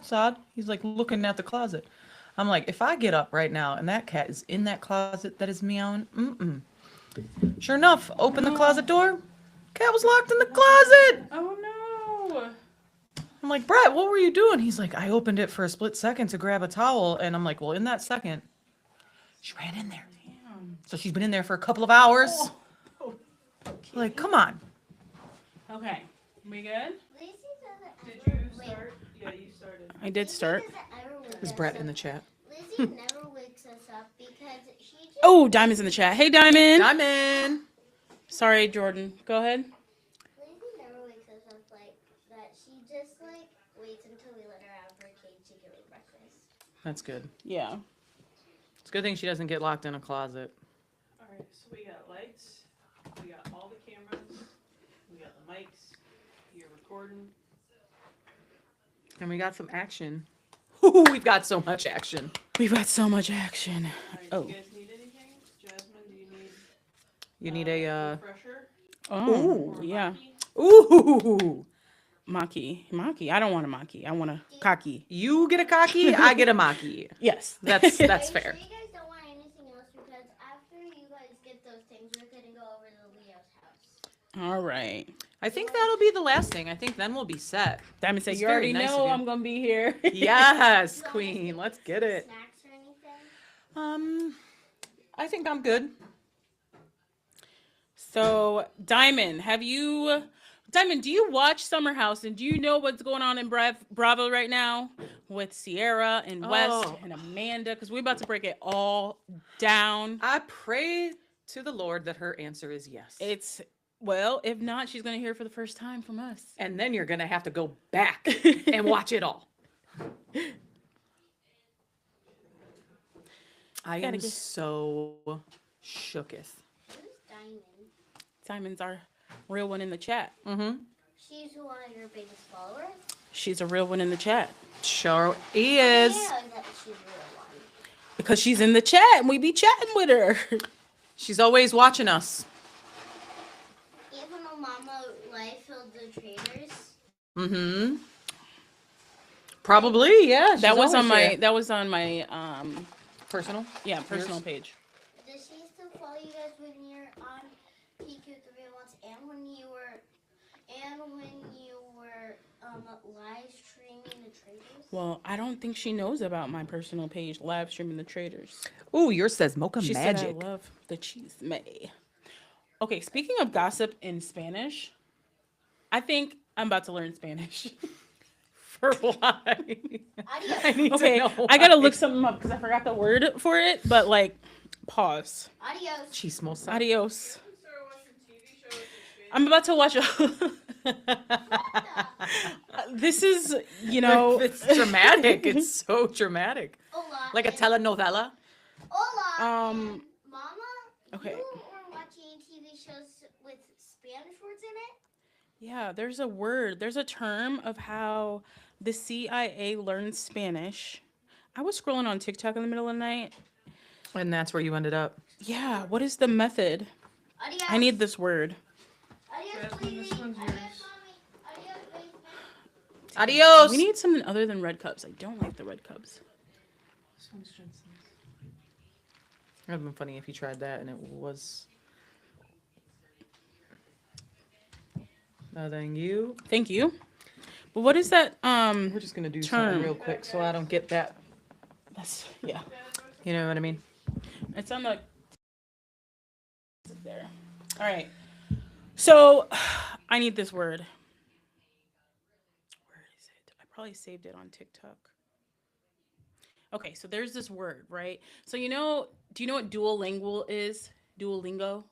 Sad. He's like looking at the closet. I'm like, if I get up right now and that cat is in that closet that is meowing, Sure enough, open the closet door. Cat was locked in the closet. Oh no. I'm like, Brett, what were you doing? He's like, I opened it for a split second to grab a towel. And I'm like, well, in that second, she ran in there. Damn. So she's been in there for a couple of hours. Oh. Like, come on. Okay. We good? Lacey doesn't Did ever you start? Yeah, you started. I did start. Is Brett in the chat? Lizzie never wakes us up because she just. Oh, Diamond's in the chat. Hey, Diamond. Diamond. Sorry, Jordan. Go ahead. Lizzie never wakes us up like that. She just like waits until we let her out of her cage to give her breakfast. That's good. Yeah. It's a good thing she doesn't get locked in a closet. All right. So we got lights. We got all the cameras. We got the mics. You're recording. And we got some action. Ooh, we've got so much action. We've got so much action. All right. Oh. Do you guys need anything? Jasmine, do you need? You need a, refresher? Oh, Or yeah. maki? ooh. Maki. I don't want a maki. I want a kaki. You get a cocky, I get a maki. Yes. That's Are you fair. sure you guys don't want anything else? Because after you guys get those things, we're gonna go over to Leo's house. All right. I think that'll be the last thing. I think then we'll be set. Diamond said, It's you very already nice know of you. I'm going to be here. Yes, You want queen. anything- Let's get it. Snacks or anything? I think I'm good. So, Diamond, do you watch Summer House and do you know what's going on in Bravo right now with Sierra and West Oh. and Amanda? Because we're about to break it all down. I pray to the Lord that her answer is yes. Well, if not, she's going to hear it for the first time from us. And then you're going to have to go back and watch it all. I am get- so shooketh. Who's Diamond? Simon's our real one in the chat. Mm-hmm. She's one of your biggest followers. She's a real one in the chat. Sure is. Yeah, that she's a real one. Because she's in the chat and we be chatting with her. She's always watching us. Even though Mama Life filled the Traitors. Mm-hmm. Probably, yeah. That was on my personal. personal page. Does she still follow you guys when you're on PQ301s and when you were live streaming the Traitors? Well, I don't think she knows about my personal page, live streaming the Traitors. Ooh, yours says mocha She magic. said I love the cheese may. Okay, speaking of gossip in Spanish, I think I'm about to learn Spanish. For why? I Adios. need Okay, to know I gotta why. look something up because I forgot the word for it. But like, pause. Adios. Chismosa. Adios. Start watching TV shows in Spanish. I'm about to watch this is, It's dramatic. It's so dramatic. Hola. Like a and- telenovela. Hola. Um, and Mama, okay. you were watching TV shows with Spanish words in it? yeah, there's a term of how the CIA learns Spanish. I was scrolling on TikTok in the middle of the night. And that's where you ended up. Yeah, what is the method? Adios. I need this word. Adios, Jasmine, this Lily. one's Adios, yours. Mommy. Adios, baby. Adios. We need something other than red cups. I don't like the red cups. This one's Jensen's. It would have been funny if you tried that and it was. No, thank you. Thank you. But what is that? We're just gonna do Term. something real quick so I don't get that. That's yeah. You know what I mean? It's on the there. All right. So I need this word. Where is it? I probably saved it on TikTok. Okay, so there's this word, right? So do you know what Duolingo is? Duolingo?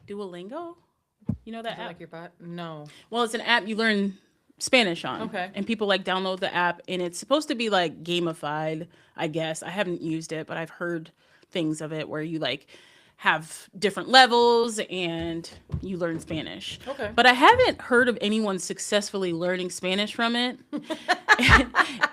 You know that Is it app? like your bot? No. Well, it's an app you learn Spanish on. Okay. And people like download the app and it's supposed to be like gamified, I guess. I haven't used it, but I've heard things of it where you like have different levels and you learn Spanish. Okay. But I haven't heard of anyone successfully learning Spanish from it.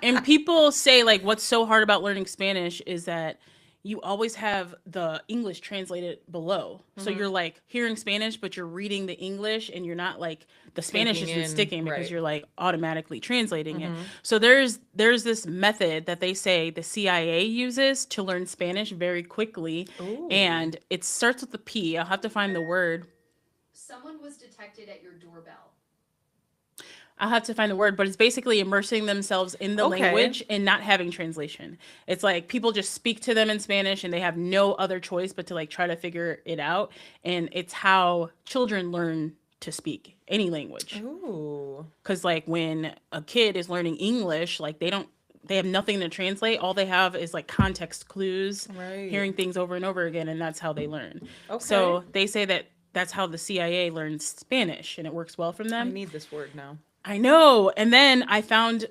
and people say like what's so hard about learning Spanish is that you always have the English translated below. So Mm-hmm. you're like hearing Spanish, but you're reading the English and you're not like the Spanish Taking isn't in, sticking because right. you're like automatically translating it. Mm-hmm. So there's this method that they say the CIA uses to learn Spanish very quickly. Ooh. And it starts with the P. I'll have to find the word. Someone was detected at your doorbell. I'll have to find the word, but it's basically immersing themselves in the Okay. language and not having translation. It's like people just speak to them in Spanish and they have no other choice but to like try to figure it out. And it's how children learn to speak any language. Ooh. Because like when a kid is learning English, like they have nothing to translate. All they have is like context clues, Right. hearing things over and over again, and that's how they learn. Okay. So they say that that's how the CIA learns Spanish and it works well from I them. need this word now. I know. And then I found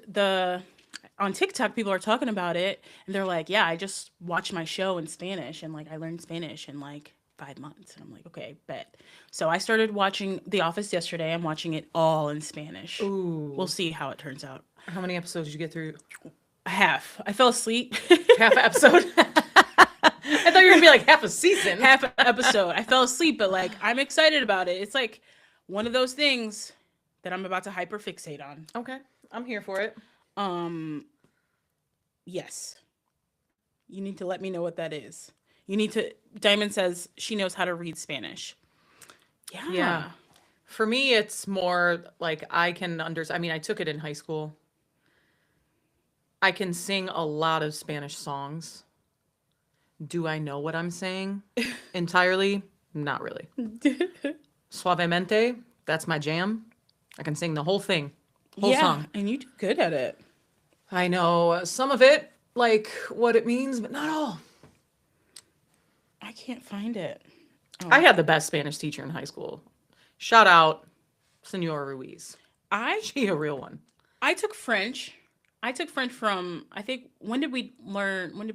on TikTok, people are talking about it and they're like, yeah, I just watched my show in Spanish and like I learned Spanish in like 5 months. And I'm like, okay, bet. So I started watching The Office yesterday. I'm watching it all in Spanish. Ooh. We'll see how it turns out. How many episodes did you get through? Half. I fell asleep. Half an episode? I thought you were going to be like half a season. Half an episode. I fell asleep, but like I'm excited about it. It's like one of those things that I'm about to hyperfixate on. Okay. I'm here for it. Yes. You need to let me know what that is. Diamond says she knows how to read Spanish. Yeah. Yeah. For me, it's more like I can understand. I mean, I took it in high school. I can sing a lot of Spanish songs. Do I know what I'm saying entirely? Not really. Suavemente, that's my jam. I can sing the whole thing, whole song. And you do good at it. I know some of it, like what it means, but not all. I can't find it. I had the best Spanish teacher in high school. Shout out, Senora Ruiz. She a real one. I took French. I took French from, I think, when did we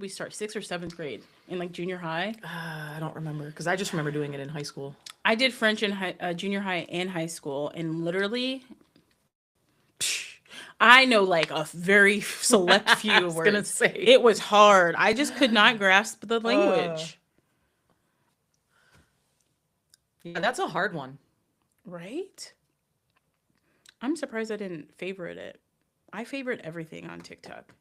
start? 6th or 7th grade in like junior high? I don't remember because I just remember doing it in high school. I did French in junior high and high school, and literally, I know like a very select few I was words. gonna say. It was hard. I just could not grasp the language. Yeah, that's a hard one. Right? I'm surprised I didn't favorite it. I favorite everything on TikTok.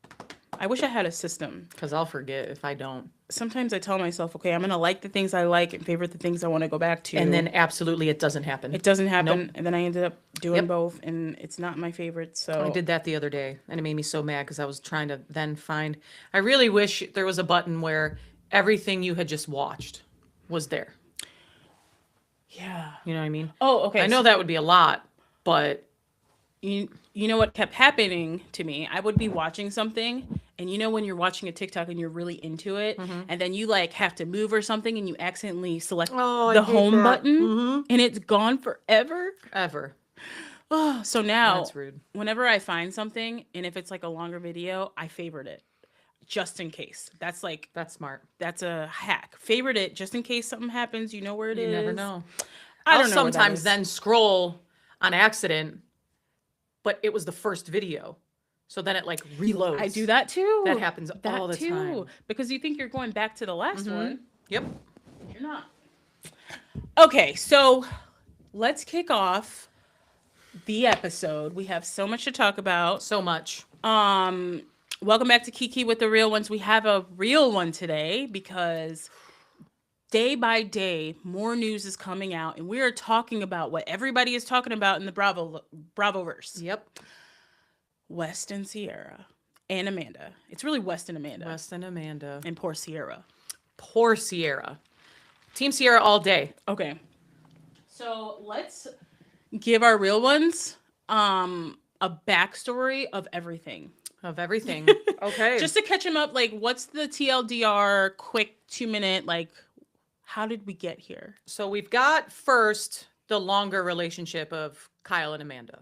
I wish I had a system. Because I'll forget if I don't. Sometimes I tell myself, okay, I'm going to like the things I like and favorite the things I want to go back to. And then absolutely it doesn't happen. it doesn't happen. Nope. And then I ended up doing Yep. both, and it's not my favorite. So I did that the other day, and it made me so mad because I was trying to then find. I really wish there was a button where everything you had just watched was there. Yeah. You know what I mean? Oh, okay. I know that would be a lot, but You know what kept happening to me? I would be watching something, and you know when you're watching a TikTok and you're really into it, and then you like have to move or something, and you accidentally select I the hate home that. button, and it's gone forever. ever. Oh, so now That's rude. whenever I find something, and if it's like a longer video, I favorite it just in case. That's smart. that's a hack. Favorite it just in case something happens. You know where it is. You never know. I I'll don't know. where that sometimes is. then scroll on accident, but it was the first video. So then it like reloads. I do that too. That happens That all the too, time. because you think you're going back to the last one. Yep. You're not. Okay, so let's kick off the episode. We have so much to talk about. So much. Welcome back to Kiki with the Real Ones. We have a real one today because day by day more news is coming out, and we are talking about what everybody is talking about in the Bravoverse. Yep. West and Sierra and Amanda. It's really West and Amanda. West and Amanda. And poor Sierra. Poor Sierra. Team Sierra all day. Okay. So let's give our real ones a backstory of everything. Of everything. Okay. Just to catch them up, like what's the TLDR quick 2-minute, like how did we get here? So we've got first the longer relationship of Kyle and Amanda.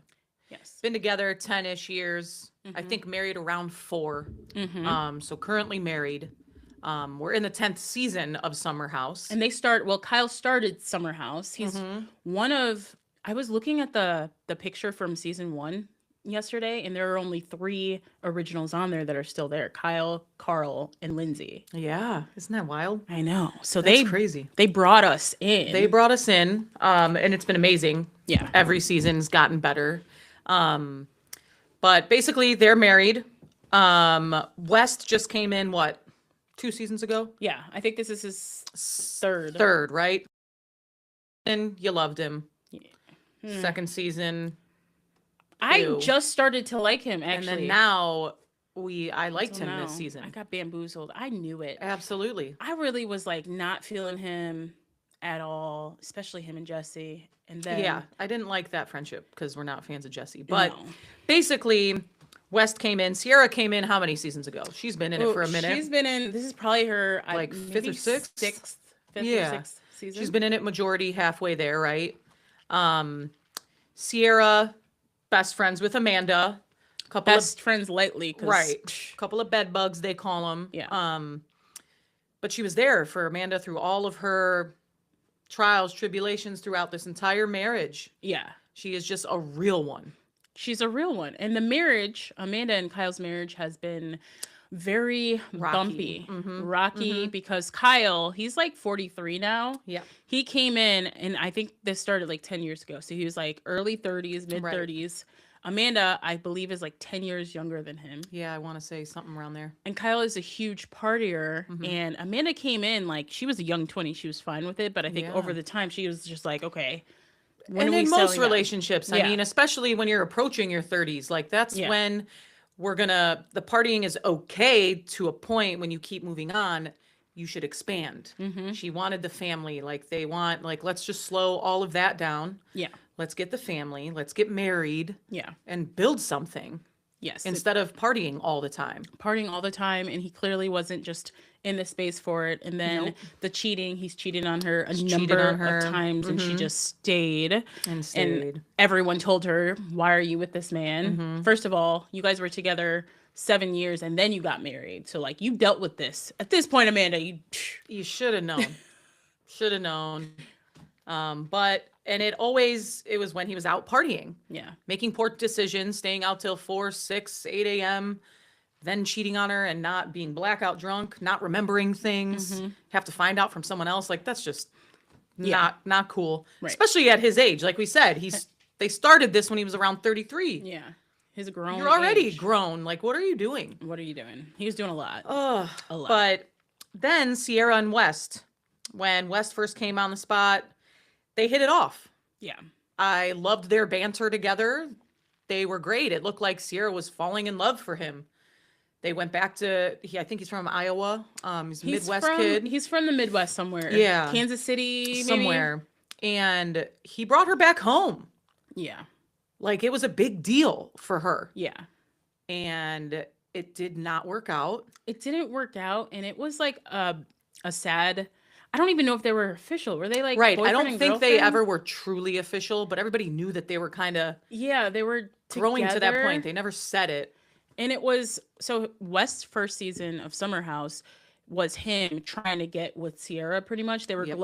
Yes. Been together 10-ish years. I think married around 4. So currently married. We're in the 10th season of Summer House. And Kyle started Summer House. He's one of, I was looking at the picture from season 1 yesterday, and there are only 3 originals on there that are still there: Kyle, Carl, and Lindsay. Yeah, isn't that wild? I know. So That's crazy. they brought us in. They brought us in, and it's been amazing. Yeah. Every season's gotten better. But basically, they're married. West just came in, what, 2 seasons ago? Yeah, I think this is his third. Third, right? And you loved him. Hmm. Second season. I Ew. just started to like him, actually. And then now I liked So him now this season. I got bamboozled. I knew it. Absolutely. I really was like not feeling him at all, especially him and Jesse. And then Yeah, I didn't like that friendship because we're not fans of Jesse. But no. basically, West came in. Sierra came in how many seasons ago? She's been in it for a minute. She's been in. This is probably her Like fifth or maybe sixth? fifth Yeah. or sixth season. She's been in it majority halfway there, right? Sierra, best friends with Amanda. Couple best friends lightly, right? Couple of bed bugs they call them. Yeah. But she was there for Amanda through all of her trials, tribulations throughout this entire marriage. Yeah, She is just a real one. she's a real one. And the marriage, Amanda and Kyle's marriage, has been very Rocky. bumpy, Mhm. rocky, because Kyle, he's like 43 now. Yeah. He came in, and I think this started like 10 years ago. So he was like early 30s, mid 30s. Amanda, I believe, is like 10 years younger than him. Yeah, I want to say something around there. And Kyle is a huge partier. Mhm. And Amanda came in like she was a young 20. She was fine with it. But I think over Yeah. the time, she was just like, okay. When And are we in most settling down? relationships, I Yeah. mean, especially when you're approaching your 30s, like that's Yeah. when the partying is okay to a point. When you keep moving on, you should expand. Mhm. She wanted the family, like they want, like, let's just slow all of that down. Yeah. Let's get the family, let's get married Yeah. and build something Yes. instead of partying all the time. Partying all the time, and he clearly wasn't just in the space for it. And then Nope. the cheating, he's cheated on her a He's number cheated on her. of times, and she Mhm. just stayed. And stayed. And everyone told her, "Why are you with this man? Mhm. First of all, you guys were together 7 years, and then you got married. So like you dealt with this. At this point, Amanda, You should have known. Should have known. And it was when he was out partying, yeah, making poor decisions, staying out till 4, 6, 8 a.m., then cheating on her and not being blackout drunk, not remembering things, Mhm. have to find out from someone else. Like that's just Yeah. not cool. Right. Especially at his age. Like we said, they started this when he was around 33. yeah, he's grown. You're already age. grown. Like, what are you doing? What are you doing? He was doing a lot. Ugh. A lot. But then Sierra and West, when West first came on the spot, they hit it off. Yeah, I loved their banter together. They were great. It looked like Sierra was falling in love for him. They went back to, I think he's from Iowa. He's a Midwest kid. He's from the Midwest somewhere. Yeah. Kansas City, maybe? Somewhere. And he brought her back home. Yeah, Like it was a big deal for her. yeah. And it did not work out. It didn't work out, and it was like a sad. I don't even know if they were official. Were they like Right. I boyfriend don't and think they girlfriend? ever were truly official, but everybody knew that they were kind of Yeah, they were growing to that together. point. They never said it. And it was so West's first season of Summer House was him trying to get with Sierra pretty much. They were Yep.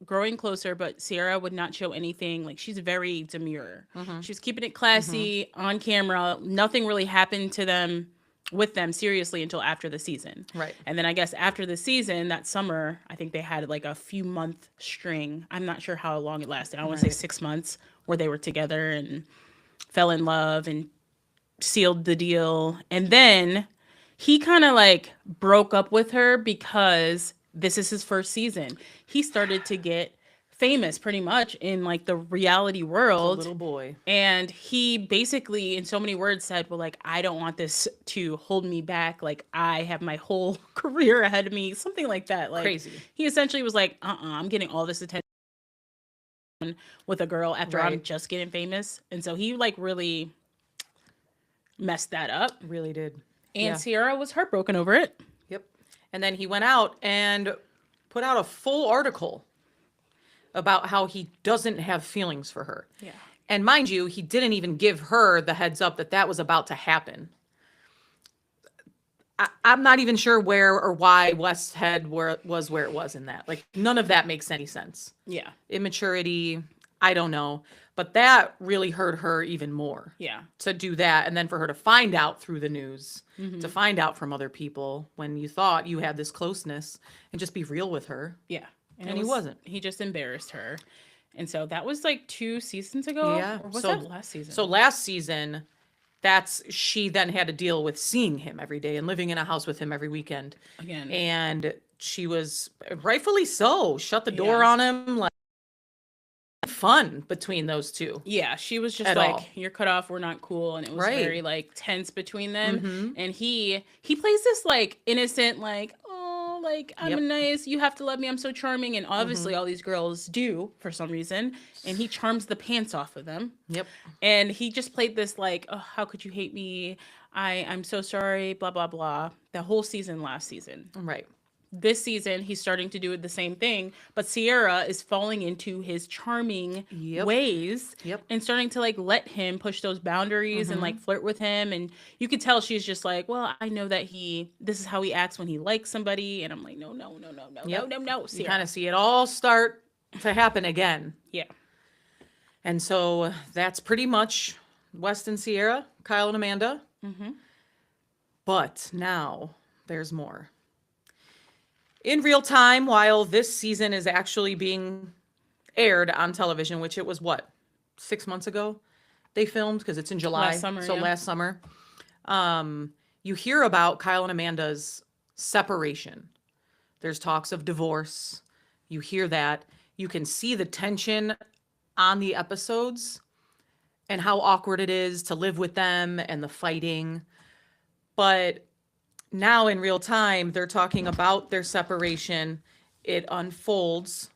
growing closer, but Sierra would not show anything. Like she's very demure. Mhm. She was keeping it classy on camera. Nothing really happened to them with them seriously until after the season. Right. And then I guess after the season, that summer, I think they had like a few month string. I'm not sure how long it lasted. I want to say Right. 6 months where they were together and fell in love and sealed the deal. And then he kind of like broke up with her because this is his first season. He started to get famous pretty much in like the reality A world. little boy. And he basically, in so many words, said, well, like, I don't want this to hold me back. Like, I have my whole career ahead of me. Something like that. Like, Crazy. he essentially was like, I'm getting all this attention with a girl after I'm Right. just getting famous. And so he, like, really messed that up. Really did. And Yeah. Sierra was heartbroken over it. Yep. And then he went out and put out a full article about how he doesn't have feelings for her. Yeah. And mind you, he didn't even give her the heads up that that was about to happen. I'm not even sure where or why West's head where it was in that. Like, none of that makes any sense. Yeah. Immaturity, I don't know. But that really hurt her even more Yeah. to do that. And then for her to find out through the news, Mhm. to find out from other people when you thought you had this closeness and just be real with her. Yeah. And he wasn't. He just embarrassed her. And so that was like 2 seasons ago. Yeah. Or was So- that last season? So last season, she then had to deal with seeing him every day and living in a house with him every weekend. Again. And she was rightfully so shut the door Yeah. on him, like fun between those two. Yeah, she was just At like, all. "You're cut off. We're not cool," and it was Right. very like tense between them. Mhm. And he plays this like innocent, like, "Oh, like I'm Yep. nice. You have to love me. I'm so charming." And obviously, all these girls do for some reason. And he charms the pants off of them. Yep. And he just played this like, "Oh, how could you hate me? I'm so sorry." Blah blah blah. The whole season, last season. Right. This season, he's starting to do the same thing, but Sierra is falling into his charming Yep. ways Yep. and starting to like let him push those boundaries and like flirt with him. And you could tell she's just like, well, I know that this is how he acts when he likes somebody. And I'm like, no, Yep. no, You Sierra. kind of see it all start to happen again. Yeah. And so that's pretty much West and Sierra, Kyle and Amanda. Mm-hmm. But now there's more. In real time, while this season is actually being aired on television, which it was 6 months ago they filmed, because it's in July. Last summer, so yeah. last summer. You hear about Kyle and Amanda's separation. There's talks of divorce. You hear that. You can see the tension on the episodes and how awkward it is to live with them and the fighting. But now in real time, they're talking about their separation. It unfolds.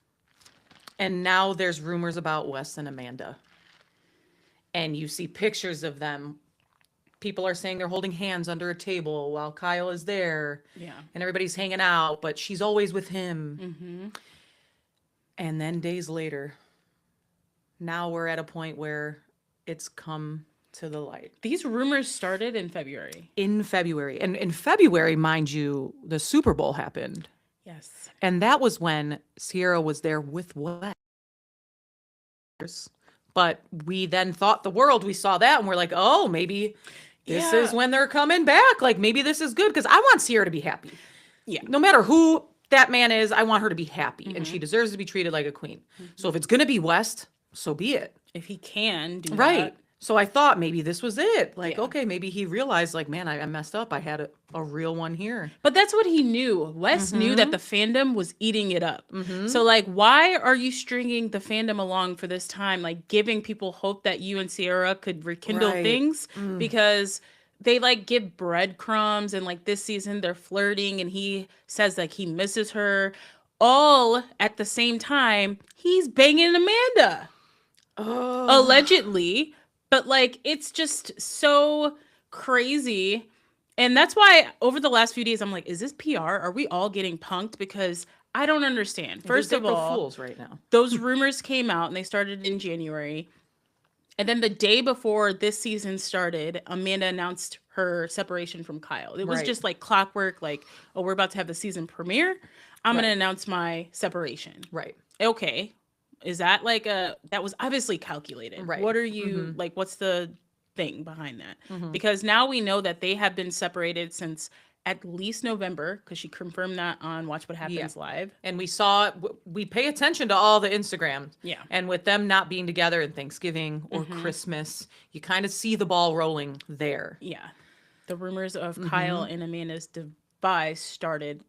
And now there's rumors about Wes and Amanda. And you see pictures of them. People are saying they're holding hands under a table while Kyle is there. Yeah. And everybody's hanging out, but she's always with him. Mm-hmm. And then days later, now we're at a point where it's come to the light. These rumors started in February. In February. And in February, mind you, the Super Bowl happened. Yes. And that was when Sierra was there with Wes. But we then thought the world, we saw that and we're like, oh, maybe this Yeah. is when they're coming back. Like maybe this is good, because I want Sierra to be happy. Yeah. No matter who that man is, I want her to be happy, and she deserves to be treated like a queen. So if it's going to be West, so be it. If he can do Right. that. So I thought maybe this was it. Like, Yeah. okay, maybe he realized, like, man, I messed up. I had a real one here. But that's what he knew. Wes knew that the fandom was eating it up. Mhm. So, like, why are you stringing the fandom along for this time? Like, giving people hope that you and Sierra could rekindle Right. things? Because they, like, give breadcrumbs. And, like, this season they're flirting. And he says, like, he misses her. All at the same time, he's banging Amanda. Oh. Allegedly. But, like, it's just so crazy. And that's why over the last few days, I'm like, is this PR? Are we all getting punked? Because I don't understand. First of April all, Fools right now. those rumors came out and they started in January. And then the day before this season started, Amanda announced her separation from Kyle. It was Right. just like clockwork, like, oh, we're about to have the season premiere. I'm going to Right. announce my separation. Right. Okay. Is that like that was obviously calculated. Right. What are you, like, what's the thing behind that? Mhm. Because now we know that they have been separated since at least November, because she confirmed that on Watch What Happens Live. And we pay attention to all the Instagrams. Yeah. And with them not being together in Thanksgiving or Christmas, you kind of see the ball rolling there. Yeah. The rumors of Kyle and Amanda's demise started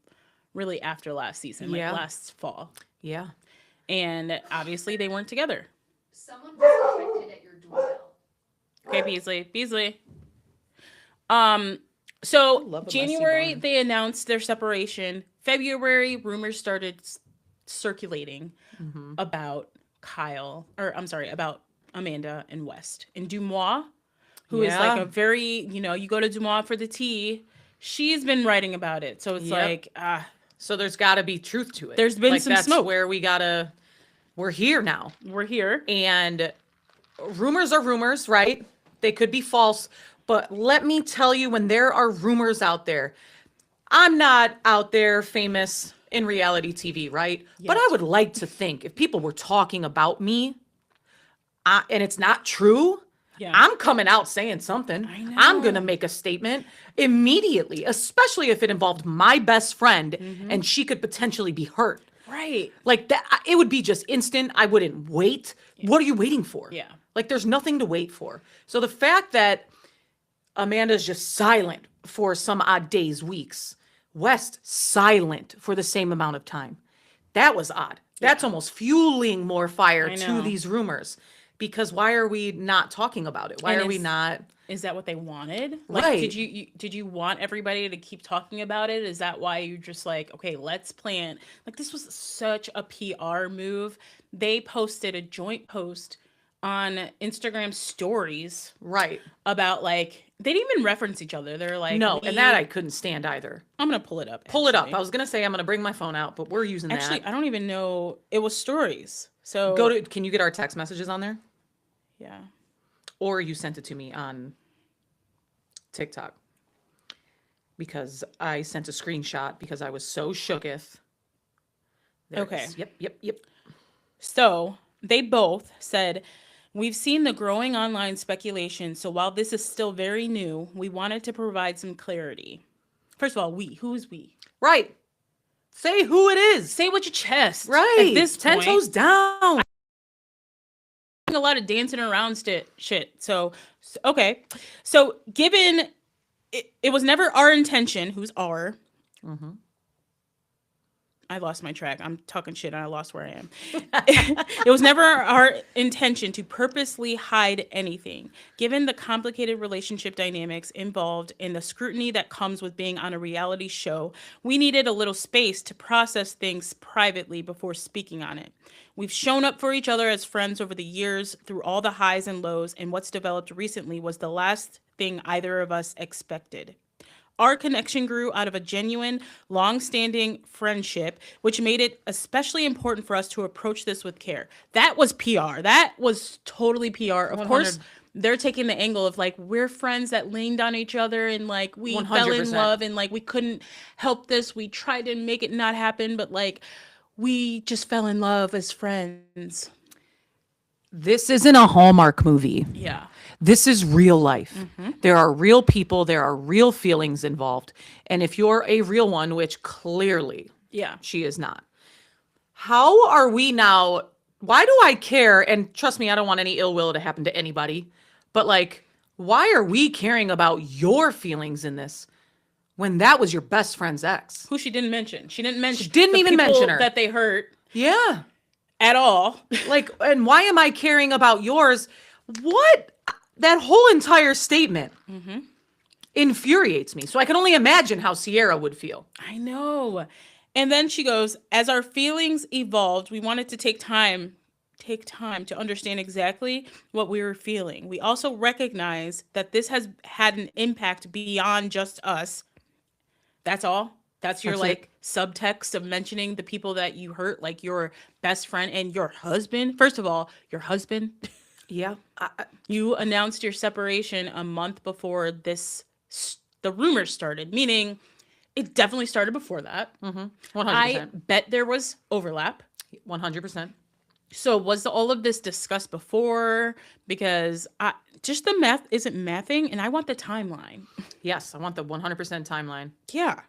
really after last season, like Yeah. last fall. Yeah. And obviously they weren't together. Someone was detected at your doorbell. Okay, Beasley. love So a messy January bun. they announced their separation. February rumors started circulating about about Amanda and West. And Dumois, who is like Yeah. a very, you go to Dumois for the tea. She's been writing about it. So it's Yep. like, So there's got to be truth to it. There's been some that's smoke. where we're here now. we're here. And rumors are rumors, right? They could be false. But let me tell you, when there are rumors out there, I'm not out there famous in reality TV, right? But I Yet. would like to think if people were talking about me, and it's not true, Yeah. I'm coming out saying something. I know. I'm going to make a statement immediately, especially if it involved my best friend and she could potentially be hurt. Right. Like that, it would be just instant. I wouldn't wait. What are you waiting for? Yeah. Like there's nothing to wait for. So the fact that Amanda's just silent for some odd days, weeks, West silent for the same amount of time. That was odd. That's almost fueling more fire I to know. these rumors. Because why are we not talking about it? Why And are we it's- not? Is that what they wanted? Like, Right. did you want everybody to keep talking about it? Is that why you're just like, okay, let's plan? Like, this was such a PR move. They posted a joint post on Instagram stories Right. about like they didn't even reference each other. They're like, No, and that I couldn't stand either. I'm gonna pull it up. Pull it up. actually. I was gonna say I'm gonna bring my phone out, but we're using Actually, that. I don't even know. It was stories. So Go to. Can you get our text messages on there? yeah. Or you sent it to me on TikTok. Because I sent a screenshot because I was so shooketh. There it Okay. is. Yep. So they both said, we've seen the growing online speculation. So while this is still very new, we wanted to provide some clarity. First of all, who is we? Right. Say who it is. Say it with your chest. Right. At this 10 point, toes down. a lot of dancing around shit. So okay. So given it was never our intention, who's our? Mm-hmm. I lost my track. I'm talking shit and I lost where I am. It was never our intention to purposely hide anything. Given the complicated relationship dynamics involved and the scrutiny that comes with being on a reality show, we needed a little space to process things privately before speaking on it. We've shown up for each other as friends over the years through all the highs and lows, and what's developed recently was the last thing either of us expected. Our connection grew out of a genuine, long-standing friendship, which made it especially important for us to approach this with care. That was PR. That was totally PR. Of 100. course, they're taking the angle of like, we're friends that leaned on each other and like we fell in 100%. love and like we couldn't help this. We tried to make it not happen, but like we just fell in love as friends. This isn't a Hallmark movie. Yeah. This is real life. There are real people. There are real feelings involved. And if you're a real one, which clearly Yeah. she is not, how are we now? Why do I care? And trust me, I don't want any ill will to happen to anybody. But like, why are we caring about your feelings in this when that was your best friend's ex? Who she didn't mention. She didn't mention. She didn't the even people mention her. that they hurt Yeah. at all. Like, and why am I caring about yours? What? That whole entire statement infuriates me. So I can only imagine how Sierra would feel. I know. And then she goes, as our feelings evolved, we wanted to take time to understand exactly what we were feeling. We also recognize that this has had an impact beyond just us. That's all. That's your That's like subtext of mentioning the people that you hurt, like your best friend and your husband. First of all, your husband. Yeah. You announced your separation a month before the rumors started, meaning it definitely started before that. 100%. I bet there was overlap. 100%. So was all of this discussed before? Because just the math isn't mathing, and I want the timeline. Yes, I want the 100% timeline. Yeah.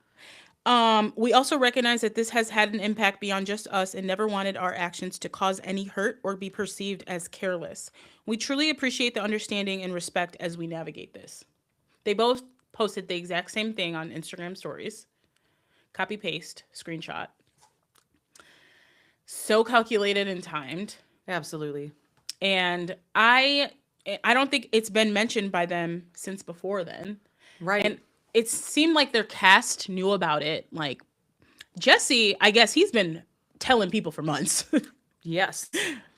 We also recognize that this has had an impact beyond just us and never wanted our actions to cause any hurt or be perceived as careless. We truly appreciate the understanding and respect as we navigate this. They both posted the exact same thing on Instagram stories. Copy paste, screenshot. So calculated and timed. Absolutely. And I don't think it's been mentioned by them since before then. Right. And it seemed like their cast knew about it. Like Jesse, I guess he's been telling people for months. yes.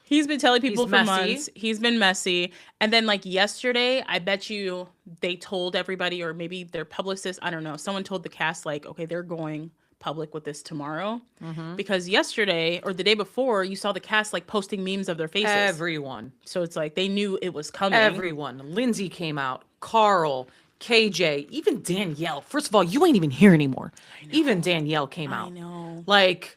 He's been telling people He's for messy. months. He's been messy. And then like yesterday, I bet you they told everybody, or maybe their publicist, I don't know, someone told the cast like, okay, they're going public with this tomorrow. Because yesterday or the day before, you saw the cast like posting memes of their faces. Everyone. So it's like they knew it was coming. Everyone. Lindsay came out. Carl. KJ. Even Danielle. First of all, you ain't even here anymore. Even Danielle came out. I know. Like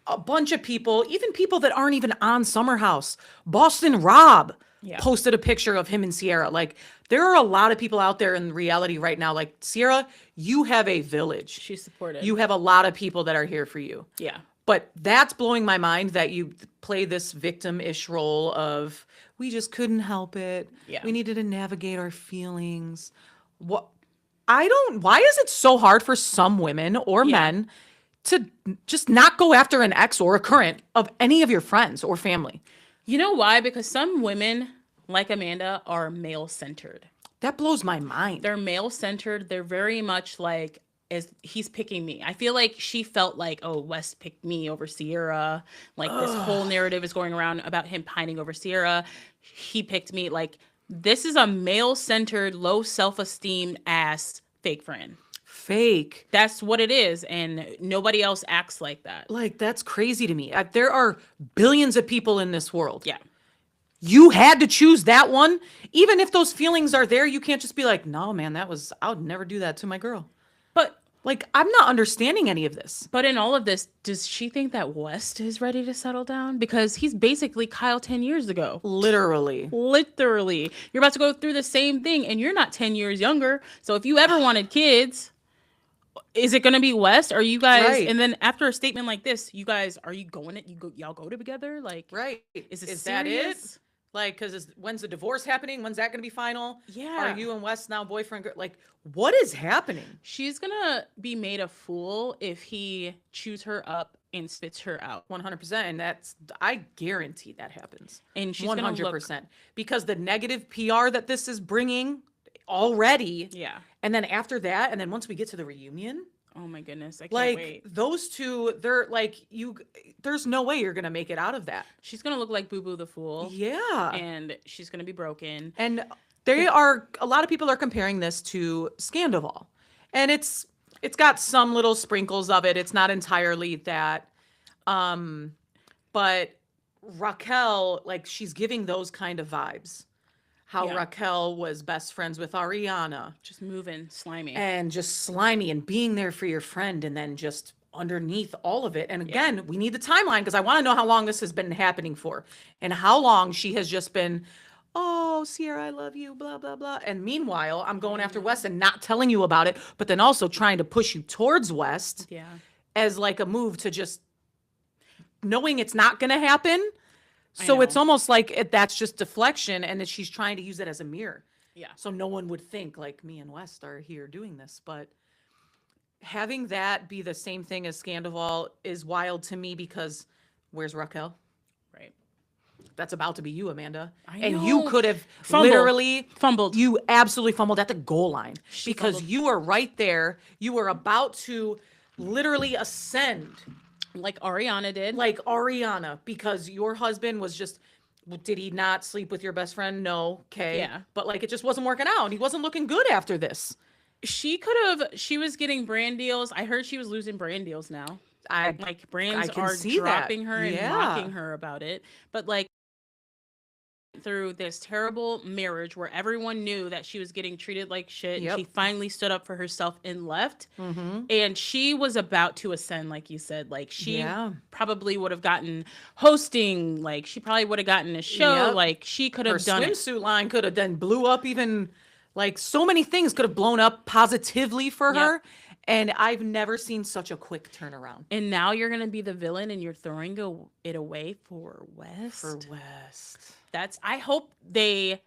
a bunch of people, even people that aren't even on Summer House. Boston Rob. Yeah. posted a picture of him and Sierra. Like, there are a lot of people out there in reality right now. Like, Sierra, you have a village. She's supported. You have a lot of people that are here for you. Yeah. But that's blowing my mind that you play this victim-ish role of, we just couldn't help it. Yeah. We needed to navigate our feelings. Why is it so hard for some women or men to just not go after an ex or a current of any of your friends or family? You know why? Because some women, like Amanda, are male-centered. That blows my mind. They're male-centered. They're very much like, as he's picking me. I feel like she felt like, oh, Wes picked me over Sierra. Like this whole narrative is going around about him pining over Sierra. He picked me. Like, this is a male-centered, low self-esteem ass fake friend. Fake. That's what it is, and nobody else acts like that. Like, that's crazy to me. There are billions of people in this world. Yeah. You had to choose that one. Even if those feelings are there, you can't just be like, no, man, I would never do that to my girl. But Like, I'm not understanding any of this. But in all of this, does she think that West is ready to settle down? Because he's basically Kyle 10 years ago. Literally. Literally. You're about to go through the same thing, and you're not 10 years younger. So if you ever wanted kids, is it going to be West? Are you guys, Right. and then after a statement like this, you guys, are you going it? Y'all go together? Like, Right. is it Is that it? serious? Like, because when's the divorce happening? When's that going to be final? Yeah. Are you and Wes now boyfriend? Like, what is happening? She's going to be made a fool if he chews her up and spits her out. 100%. And I guarantee that happens. And she's going to look. 100%. Because the negative PR that this is bringing already. Yeah. And then after that, and then once we get to the reunion, Oh my goodness. I can't like wait. those two, they're like, there's no way you're going to make it out of that. She's going to look like Boo Boo the Fool. Yeah. And she's going to be broken. And a lot of people are comparing this to Scandival. And it's got some little sprinkles of it. It's not entirely that. But Raquel, like, she's giving those kind of vibes. How Yeah. Raquel was best friends with Ariana. Just moving, slimy. And just slimy and being there for your friend, and then just underneath all of it. And again, we need the timeline because I want to know how long this has been happening for and how long she has just been, oh, Sierra, I love you, blah, blah, blah. And meanwhile, I'm going after West and not telling you about it, but then also trying to push you towards West Yeah. as like a move to just knowing it's not going to happen. I So know. it's almost like that's just deflection, and that she's trying to use it as a mirror. Yeah. So no one would think like me and West are here doing this, but having that be the same thing as Scandival is wild to me because where's Raquel? Right. That's about to be you, Amanda. I And you know. could have Fumbled. literally Fumbled. You absolutely fumbled at the goal line She because fumbled. you were right there. You were about to literally ascend Like Ariana did. like Ariana because your husband was just, did he not sleep with your best friend? No. Okay. Yeah. But like it just wasn't working out. He wasn't looking good after this. She was getting brand deals. I heard she was losing brand deals now. Like brands I can are see that. dropping her and Yeah. mocking her about it. But like through this terrible marriage where everyone knew that she was getting treated like shit, Yep. she finally stood up for herself and left. Mm-hmm. And she was about to ascend, like you said. Like she Yeah. probably would have gotten hosting. Like she probably would have gotten a show. Yep. Like she could Her have done it. swimsuit line could have then blew up even, like so many things could have blown up positively for Yep. her. And I've never seen such a quick turnaround. And now you're gonna be the villain, and you're throwing it away for West. For West. I hope they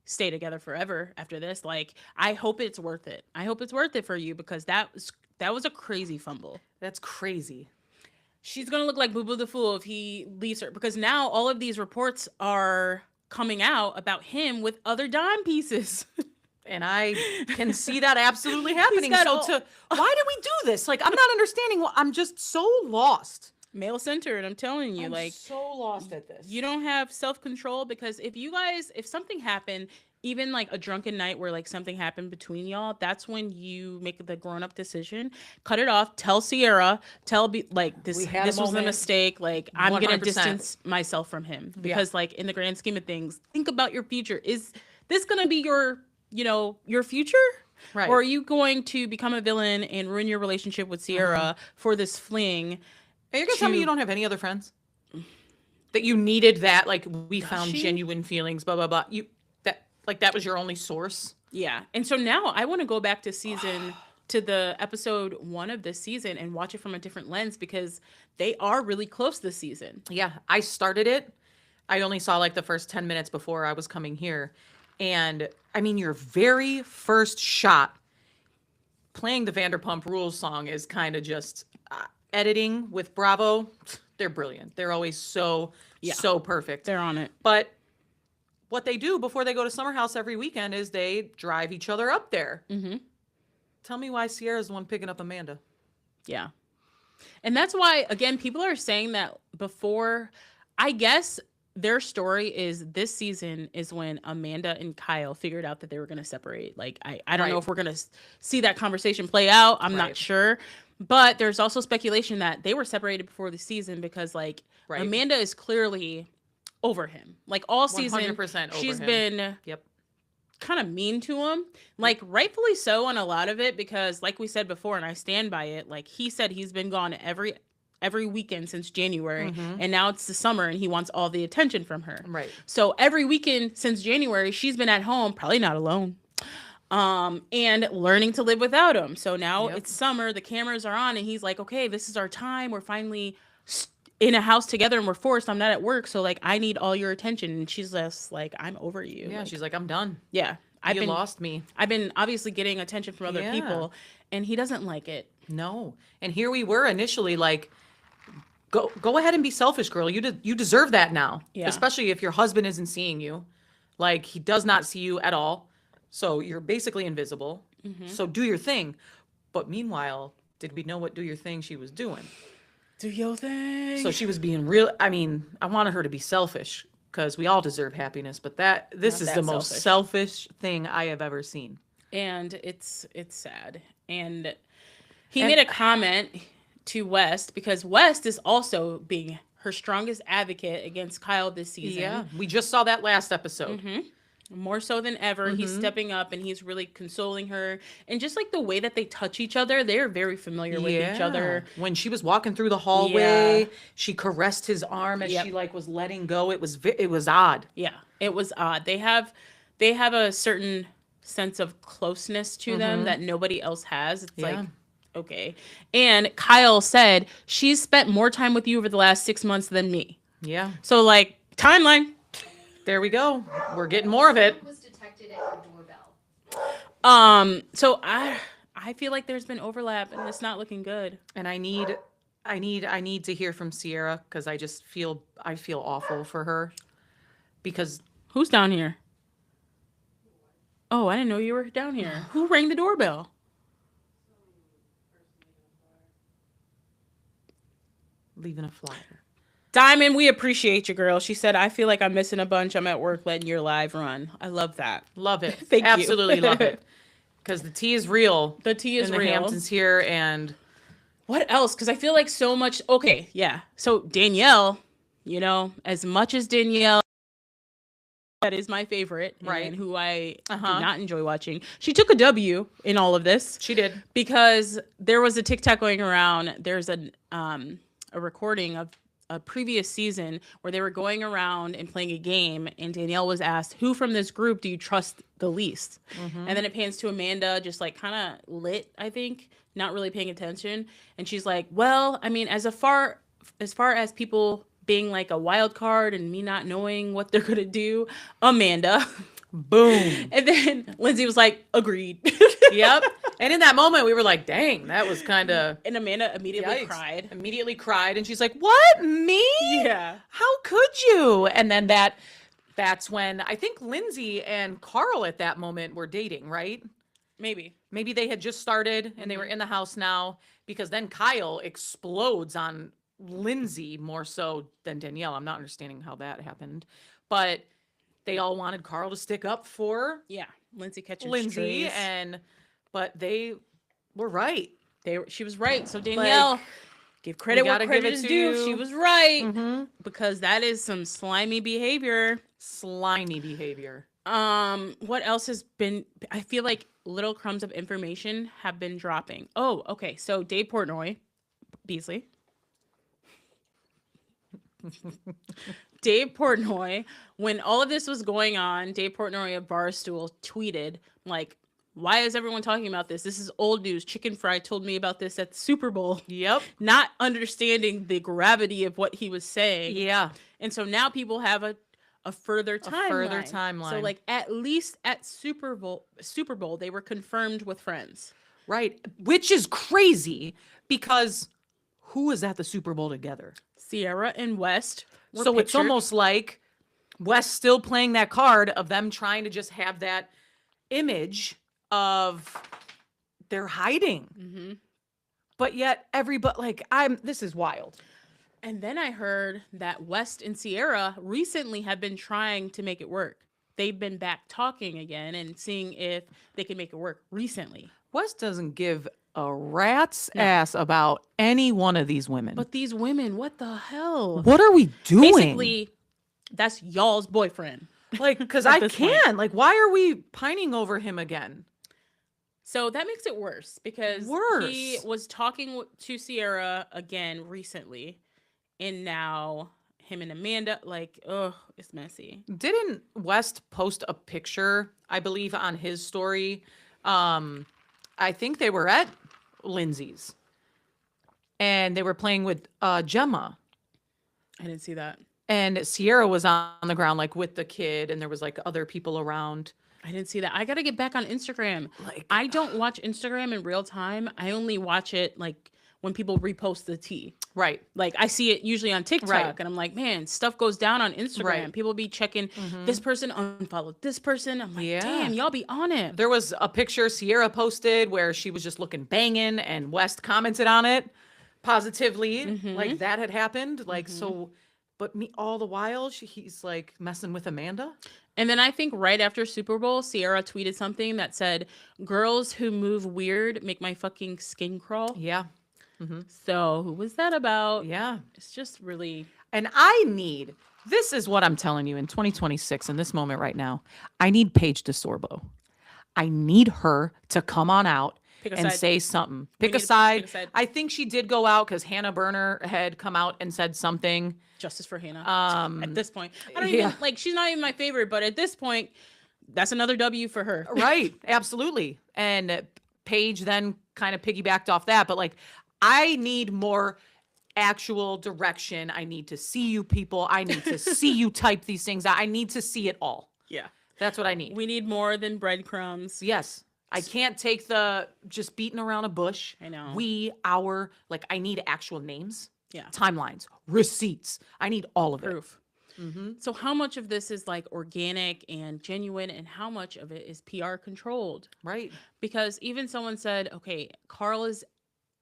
stay together forever after this. Like, I hope it's worth it. I hope it's worth it for you because that was a crazy fumble. That's crazy. She's gonna look like Boo Boo the Fool if he leaves her because now all of these reports are coming out about him with other dime pieces. And I can see that absolutely happening. got So all- why do we do this? Like, I'm not understanding. I'm just so lost. Male centered, I'm telling you, I'm like so lost at this. you don't have self-control because if something happened, even like a drunken night where like something happened between y'all, that's when you make the grown-up decision. Cut it off. Tell Sierra. Like this. We had a This was a moment. mistake. Like I'm gonna 100%. distance myself from him because like in the grand scheme of things, think about your future. Is this gonna be your future? Right. Or are you going to become a villain and ruin your relationship with Sierra for this fling? Are you gonna tell me to- you don't have any other friends? that you needed that, like, we Does found she? genuine feelings, blah blah blah. That was your only source. Yeah. And so now I want to go back to the episode 1 of this season and watch it from a different lens because they are really close this season. Yeah, I started it. I only saw like the first 10 minutes before I was coming here. And I mean, your very first shot playing the Vanderpump Rules song is kind of just editing with Bravo. They're brilliant. They're always so perfect. They're on it. But what they do before they go to Summer House every weekend is they drive each other up there. Mm-hmm. Tell me why Sierra's the one picking up Amanda. Yeah. And that's why, again, people are saying that before, I guess their story is this season is when Amanda and Kyle figured out that they were going to separate. Like, I don't know if we're going to see that conversation play out. I'm not sure. But there's also speculation that they were separated before the season because, like, Amanda is clearly over him. Like, all season, 100% over she's him. been kind of mean to him, like rightfully so on a lot of it, because like we said before, and I stand by it, like he said he's been gone every weekend since January, and now it's the summer and he wants all the attention from her. Right. So every weekend since January, she's been at home, probably not alone, and learning to live without him. So now it's summer, the cameras are on, and he's like, okay, this is our time. We're finally in a house together and we're forced. I'm not at work, so like I need all your attention. And she's just like, I'm over you. Yeah, like, she's like, I'm done. Yeah. You lost me. I've been obviously getting attention from other people, and he doesn't like it. No. And here we were initially like, go ahead and be selfish, girl. You deserve that now. Yeah. Especially if your husband isn't seeing you. Like, he does not see you at all. So you're basically invisible. So do your thing. But meanwhile, did we know what do your thing she was doing? Do your thing. So she was being real. I mean, I wanted her to be selfish because we all deserve happiness, but this is the most selfish thing I have ever seen. And it's sad. And he made a comment to West because West is also being her strongest advocate against Kyle this season. Yeah, we just saw that last episode. More so than ever, he's stepping up and he's really consoling her. And just like the way that they touch each other, they're very familiar with each other. When she was walking through the hallway, she caressed his arm as she like was letting go. It was odd. Yeah, it was odd. They have a certain sense of closeness to them that nobody else has. It's like, okay. And Kyle said she's spent more time with you over the last 6 months than me. Yeah. So like, timeline. There we go. We're getting more of it. What was detected at your doorbell? So I feel like there's been overlap and it's not looking good. And I need to hear from Sierra because I feel awful for her because Who's down here? Oh, I didn't know you were down here. Who rang the doorbell? leaving a flyer. Diamond, we appreciate you, girl. She said, I feel like I'm missing a bunch. I'm at work letting your live run. I love that. Love it. Thank you. Absolutely love it. Because the tea is real. The tea is in the real. Hamptons here, and what else? Because I feel like so much. Okay, yeah. So Danielle, as much as Danielle, that is my favorite, right? And who I do not enjoy watching. She took a W in all of this. She did, because there was a TikTok going around. There's a recording of a previous season where they were going around and playing a game, and Danielle was asked, who from this group do you trust the least? And then it pans to Amanda, just like kind of lit, I think, not really paying attention. And she's like, well, I mean, as far as people being like a wild card and me not knowing what they're gonna do, Amanda. Boom. And then Lindsay was like, agreed. Yep. And in that moment, we were like, dang, that was kind of... And Amanda immediately cried. Immediately cried. And she's like, what? Me? Yeah. How could you? And then that's when I think Lindsay and Carl at that moment were dating, right? Maybe they had just started and they were in the house now, because then Kyle explodes on Lindsay more so than Danielle. I'm not understanding how that happened. But they all wanted Carl to stick up for Lindsay catching Lindsay, strays. but they were right. She was right. So Danielle, give credit where credit is due. She was right, because that is some slimy behavior. What else has been? I feel like little crumbs of information have been dropping. Oh, okay. So Dave Portnoy, Beasley. Dave Portnoy, when all of this was going on, Dave Portnoy of Barstool tweeted, like, why is everyone talking about this? This is old news. Chicken Fry told me about this at the Super Bowl. Yep. Not understanding the gravity of what he was saying. Yeah. And so now people have a further timeline. further timeline. So like at least at Super Bowl, they were confirmed with friends. Right. Which is crazy because who was at the Super Bowl together? Sierra and West. So it's almost like West still playing that card of them trying to just have that image of they're hiding. Mm-hmm. But yet everybody this is wild. And then I heard that West and Sierra recently have been trying to make it work. They've been back talking again and seeing if they can make it work recently. West doesn't give a rat's ass about any one of these women. But these women, what the hell? What are we doing? Basically, that's y'all's boyfriend. Like, because At I this can't. point. Like, why are we pining over him again? So that makes it worse because he Worse. was talking to Sierra again recently, and now him and Amanda, like, ugh, it's messy. Didn't West post a picture, I believe, on his story? I think they were at Lindsay's. And they were playing with Gemma. I didn't see that. And Sierra was on the ground, like, with the kid, and there was, like, other people around. I didn't see that. I gotta get back on Instagram. Like, I don't watch Instagram in real time. I only watch it like when people repost the tea. right. Like I see it usually on TikTok, Right. and I'm like, man, stuff goes down on Instagram. Right. People be checking this person unfollowed this person. I'm like, Yeah. damn, y'all be on it. There was a picture Sierra posted where she was just looking banging, and West commented on it positively, like that had happened. Like, so, but me all the while, he's like messing with Amanda. And then I think right after Super Bowl, Sierra tweeted something that said, "Girls who move weird make my fucking skin crawl." Yeah. So who was that about? Yeah. It's just really And this is what I'm telling you in 2026, in this moment right now, I need Paige DeSorbo. I need her to come on out Pick a and side. say something. We Pick need a to side. pick a side. I think she did go out because Hannah Berner had come out and said something. justice for Hannah. Um, At this point, I don't yeah. even like. She's not even my favorite, but at this point, that's another W for her. Right. Absolutely. And Paige then kind of piggybacked off that. But like, I need more actual direction. I need to see you people. I need to see you type these things out. I need to see it all. Yeah, That's what I need. we need more than breadcrumbs. Yes. I can't take the just beating around a bush. I know. I need actual names, Yeah, timelines, receipts. I need all of it. proof. So how much of this is like organic and genuine, and how much of it is PR controlled? Right. Because even someone said, okay,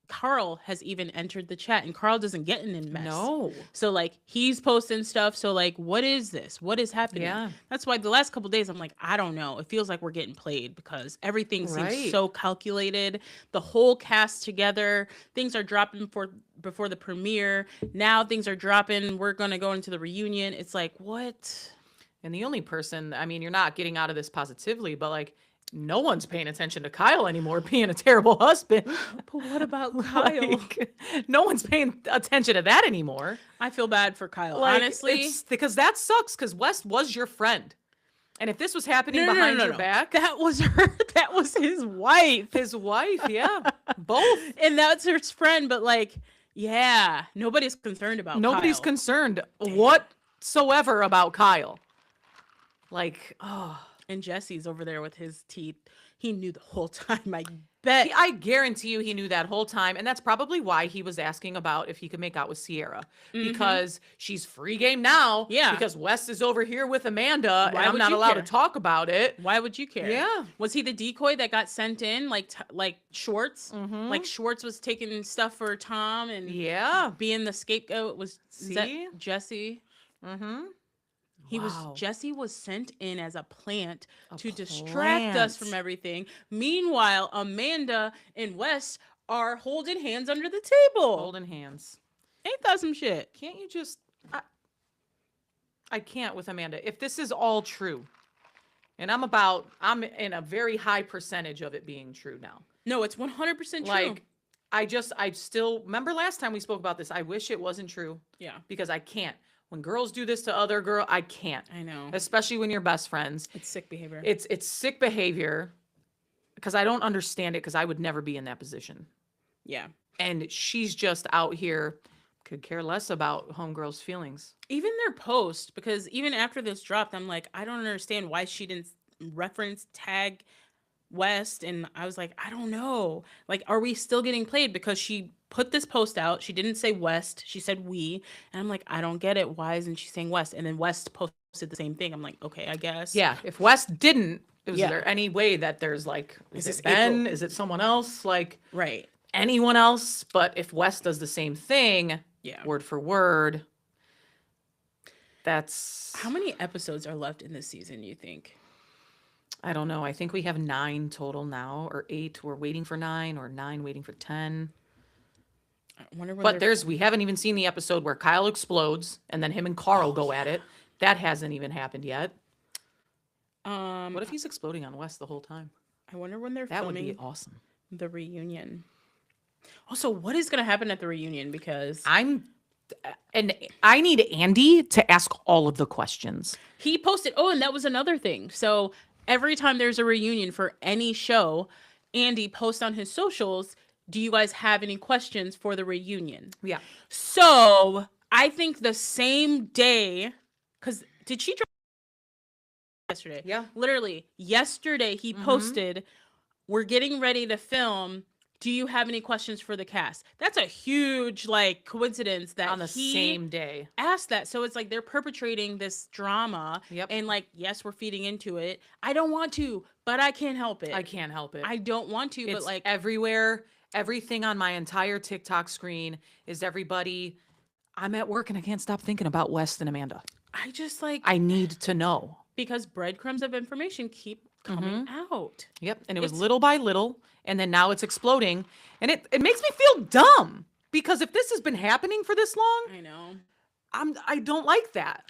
Carl has even entered the chat, and Carl doesn't get in mess. No. So like he's posting stuff. So like, what is this? What is happening? Yeah. That's why the last couple days I'm like, I don't know. It feels like we're getting played because everything seems Right. so calculated. The whole cast together, things are dropping before the premiere. Now things are dropping. We're gonna go into the reunion. It's like, what? And the only person, I mean, you're not getting out of this positively, but like, no one's paying attention to Kyle anymore being a terrible husband. But what about Kyle? Like, no one's paying attention to that anymore. I feel bad for Kyle. Like, Honestly, it's because that sucks because West was your friend. And if this was happening behind your back, that was her. That was his wife. his wife, yeah, both. And that's her friend, but like, yeah, nobody's concerned about Nobody's Kyle. concerned whatsoever about Kyle. Like, oh, And Jesse's over there with his teeth. He knew the whole time, I bet. I guarantee you he knew that whole time. And that's probably why he was asking about if he could make out with Sierra. Because she's free game now. Yeah. Because West is over here with Amanda Why and I'm would not you allowed care? to talk about it. Why would you care? Yeah. Was he the decoy that got sent in, like Schwartz? Mhm. Like Schwartz was taking stuff for Tom and Yeah. being the scapegoat was is that See? Jesse. Mm-hmm. Jesse was sent in as a plant A to distract us plant. from everything. Meanwhile, Amanda and Wes are holding hands under the table. Holding hands. Ain't that some shit? Can't you just... I can't with Amanda. If this is all true, and I'm in a very high percentage of it being true now. No, it's 100% true. Like, I still remember last time we spoke about this. I wish it wasn't true yeah. because I can't. When girls do this to other girl, I can't. I know. Especially when you're best friends. It's sick behavior. It's sick behavior because I don't understand it because I would never be in that position. Yeah. And she's just out here, could care less about homegirl's feelings. Even their post, because even after this dropped, I'm like, I don't understand why she didn't reference tag West. And I was like, I don't know. Like, are we still getting played? Because she put this post out. She didn't say West. She said we. And I'm like, I don't get it. Why isn't she saying West? And then West posted the same thing. I'm like, okay, I guess. Yeah. If West didn't, is Yeah. there any way that there's like, is this it Ben? April? Is it someone else? Like Right. anyone else? But if West does the same thing, Yeah. word for word, that's, How many episodes are left in this season, you think? I don't know. I think we have 9 total now, or 8. We're waiting for 9, or 9 waiting for 10. I wonder when But we haven't even seen the episode where Kyle explodes and then him and Carl go at it. That hasn't even happened yet. What if he's exploding on West the whole time? I wonder when they're That would filming be awesome. the reunion. Also, what is going to happen at the reunion? Because I need Andy to ask all of the questions. he posted, oh, and that was another thing. So every time there's a reunion for any show, Andy posts on his socials, do you guys have any questions for the reunion? Yeah. So I think the same day, because did she drop yesterday? Yeah. Literally yesterday he posted, we're getting ready to film. Do you have any questions for the cast? That's a huge like coincidence that On the he same day. asked that. So it's like they're perpetrating this drama. Yep. And like, yes, we're feeding into it. I don't want to, but I can't help it. I can't help it. I don't want to, but It's like everywhere. Everything on my entire TikTok screen is everybody. I'm at work and I can't stop thinking about West and Amanda. I just like I need to know. because breadcrumbs of information keep coming out. Yep. And it was It's- little by little. And then now it's exploding. And it makes me feel dumb. Because if this has been happening for this long, I know. I don't like that.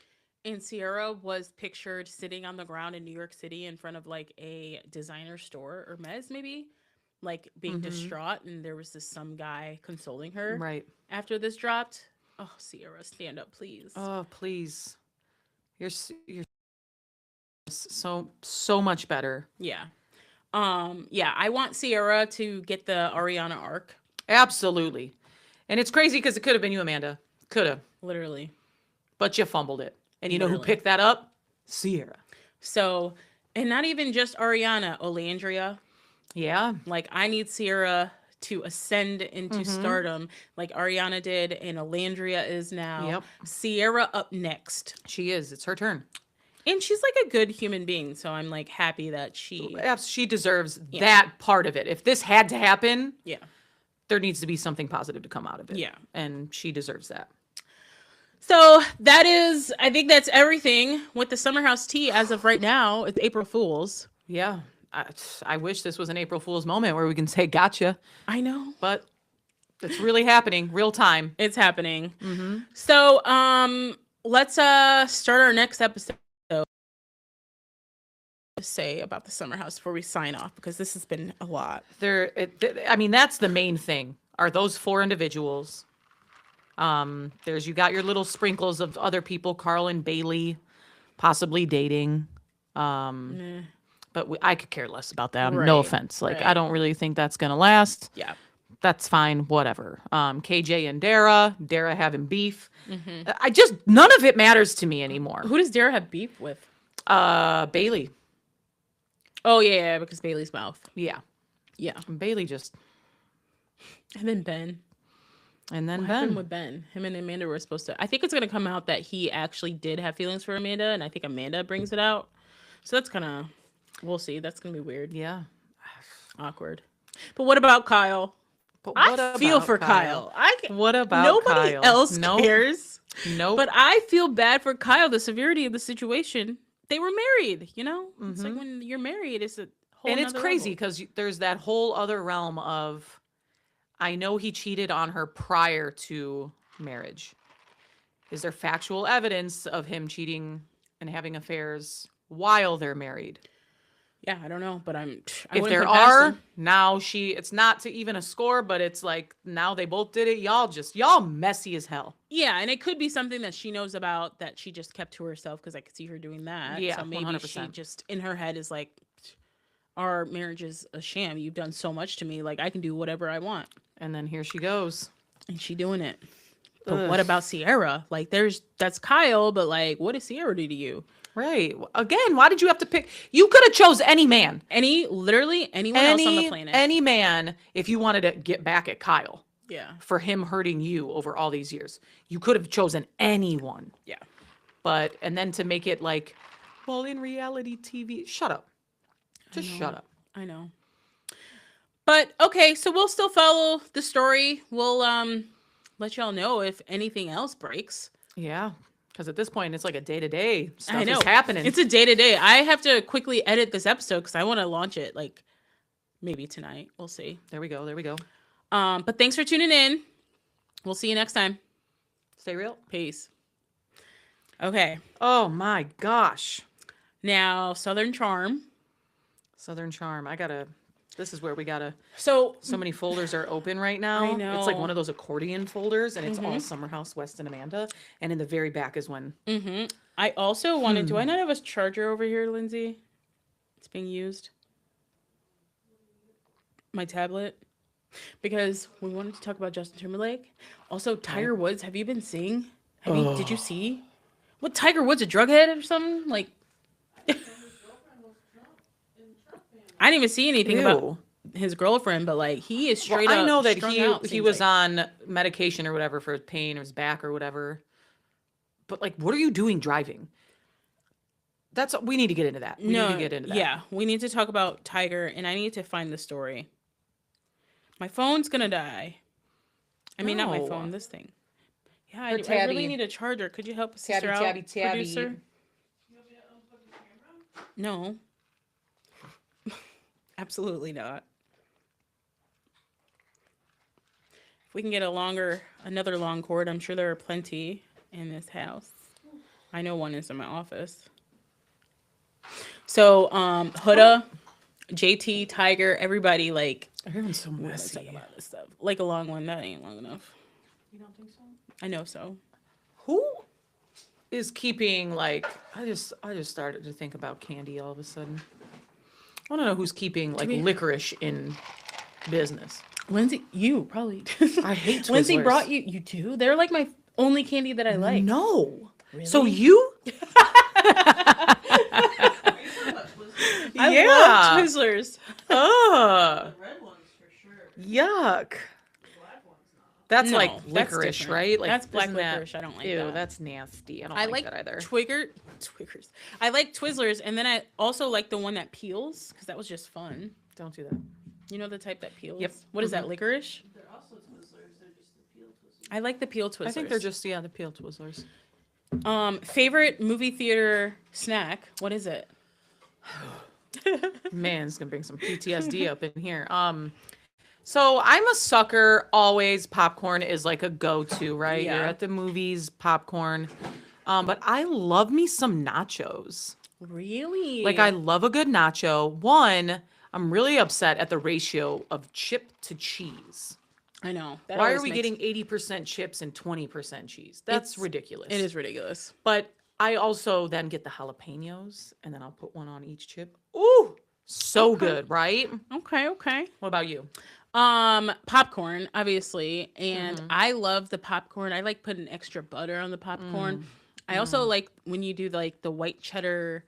And Sierra was pictured sitting on the ground in New York City in front of like a designer store or Mez maybe, like being distraught. And there was this some guy consoling her Right. after this dropped. Oh, Sierra, stand up, please. Oh, please. You're so much better. Yeah. Yeah, I want Sierra to get the Ariana arc. Absolutely. And it's crazy because it could have been you, Amanda. Could have. Literally. But you fumbled it. And you know who Literally. picked that up? Sierra. So, and not even just Ariana, Olandria. Yeah. Like, I need Sierra to ascend into stardom like Ariana did and Olandria is now. Yep. Sierra up next. She is. It's her turn. And she's like a good human being. So I'm like happy that she. She deserves that part of it. If this had to happen, Yeah. there needs to be something positive to come out of it. Yeah. And she deserves that. So that is, I think that's everything with the Summer House tea as of right now. It's April Fool's. Yeah. I wish this was an April Fool's moment where we can say gotcha, I know. but it's really happening real time. It's happening. So let's start our next episode. To say about the Summer House before we sign off, because this has been a lot. I mean, that's the main thing, are those 4 individuals. You got your little sprinkles of other people, Carl and Bailey possibly dating. But I could care less about that. Right, No offense. Like, right. I don't really think that's going to last. Yeah. That's fine. Whatever. KJ and Dara having beef. None of it matters to me anymore. Who does Dara have beef with? Bailey. Oh yeah, because Bailey's mouth. Yeah. Yeah. Bailey just, And then Ben. and then What happened Ben. with Ben? Him and Amanda were supposed to. I think it's gonna come out that he actually did have feelings for Amanda, and I think Amanda brings it out. So that's gonna. We'll see. That's gonna be weird. Yeah. Awkward. But what about Kyle? But I feel for Kyle. What about Nobody Kyle? else Nope. cares. Nope. But I feel bad for Kyle. The severity of the situation. They were married. You know, it's like when you're married, it's a whole. And it's nother crazy level. because there's that whole other realm of, I know he cheated on her prior to marriage. Is there factual evidence of him cheating and having affairs while they're married? Yeah, I don't know, but I If wouldn't there put it past are, her. now it's not to even a score, but it's like now they both did it. Y'all messy as hell. Yeah, and it could be something that she knows about that she just kept to herself because I could see her doing that. Yeah, So maybe she 100%. just in her head is like, our marriage is a sham. You've done so much to me. Like I can do whatever I want. And then here she goes. And she doing it. But Ugh. what about Sierra? Like that's Kyle, but like what does Sierra do to you? Right. Again, why did you have to pick? You could have chose any man. Literally anyone else on the planet. Any man if you wanted to get back at Kyle Yeah. for him hurting you over all these years. You could have chosen anyone. Yeah. And then to make it like, well, in reality TV, shut up. Just shut up. I know. But okay, so we'll still follow the story. We'll let y'all know if anything else breaks. Yeah. Because at this point, it's like a day-to-day stuff I know. is happening. It's a day-to-day. I have to quickly edit this episode because I want to launch it like maybe tonight. We'll see. There we go. But thanks for tuning in. We'll see you next time. Stay real. Peace. Okay. Oh my gosh. Now, Southern Charm. Southern Charm. This is where we gotta. So So many folders are open right now. I know. It's like one of those accordion folders, and it's all Summer House, West and Amanda. And in the very back is when. I also wanted. Do I not have a charger over here, Lindsay? It's being used. My tablet. Because we wanted to talk about Justin Timberlake. Also, Tiger Woods. Have you been seeing? Did you see? What, Tiger Woods a drug head or something? Like. I didn't even see anything about his girlfriend, but like he is straight up. I know that strung out, he seems was like. on medication or whatever for pain or his back or whatever. But like, what are you doing driving? We need to get into that. We need to get into that. Yeah, we need to talk about Tiger, and I need to find the story. My phone's gonna die. I mean, not my No. phone. This thing. Yeah, I Tabby. really need a charger. Could you help a sister out, Tabby. producer? No. Absolutely not. If we can get another long cord, I'm sure there are plenty in this house. I know one is in my office. So, Huda, JT, Tiger, everybody, like, Everyone's so let's talk messy. about this stuff. Like a long one, that ain't long enough. You don't think so? I know so. Who is keeping like? I just started to think about candy all of a sudden. I want to know who's keeping like we- licorice in business. Lindsay, you probably. I hate Lindsay Twizzlers. brought you. You do? They're like my only candy that I like. No. Really? So you? Are you talking about Twizzlers? I Yeah. love Twizzlers. Ugh. The red ones for sure. Yuck. The black ones not. That's No, like that's licorice, different. right? Like That's black isn't that- licorice. I don't like Ew, that. that's nasty. I don't I like like that either. Twiggers. I like Twizzlers, and then I also like the one that peels because that was just fun. Don't do that. You know the type that peels. Yep. What is that? Licorice. They're also Twizzlers. They're just the peel Twizzlers. I like the peel Twizzlers. I think they're just the peel Twizzlers. Favorite movie theater snack. What is it? Man, it's gonna bring some PTSD up in here. So I'm a sucker. Always, popcorn is like a go-to, right? Yeah. You're at the movies, popcorn. But I love me some nachos. Really? Like I love a good nacho. One, I'm really upset at the ratio of chip to cheese. I know. That Why are always we makes- getting 80% chips and 20% cheese? That's It's- ridiculous. It is ridiculous. But I also then get the jalapenos and then I'll put one on each chip. Ooh, so good, right? Okay. What about you? Popcorn, obviously, and Mm-hmm. I love the popcorn. I like putting extra butter on the popcorn. I also like when you do like the white cheddar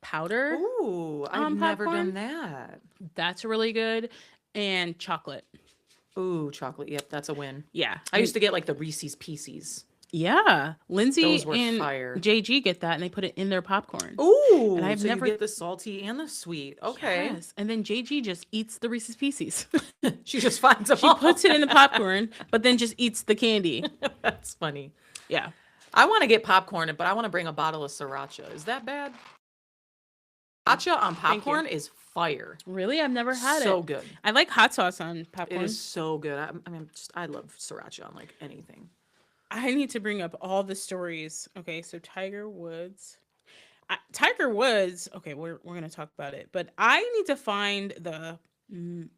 powder. Ooh, I've never popcorn? done that. That's really good. And chocolate. Ooh, chocolate. Yep, that's a win. Yeah. I used to get like the Reese's Pieces. Yeah. Lindsay Those were and fire. JG get that and they put it in their popcorn. Ooh, And I've so never- you get the salty and the sweet. Okay. Yes. And then JG just eats the Reese's Pieces. She just finds them She puts it in the popcorn, but then just eats the candy. That's funny. Yeah. I want to get popcorn, but I want to bring a bottle of sriracha. Is that bad? Sriracha on Thank you. popcorn is fire. Really? I've never had So it. good. I like hot sauce on It popcorn. is so good. I love sriracha on like anything. I need to bring up all the stories. Okay, so Tiger Woods. Tiger Woods. Okay, we're gonna talk about it, but I need to find the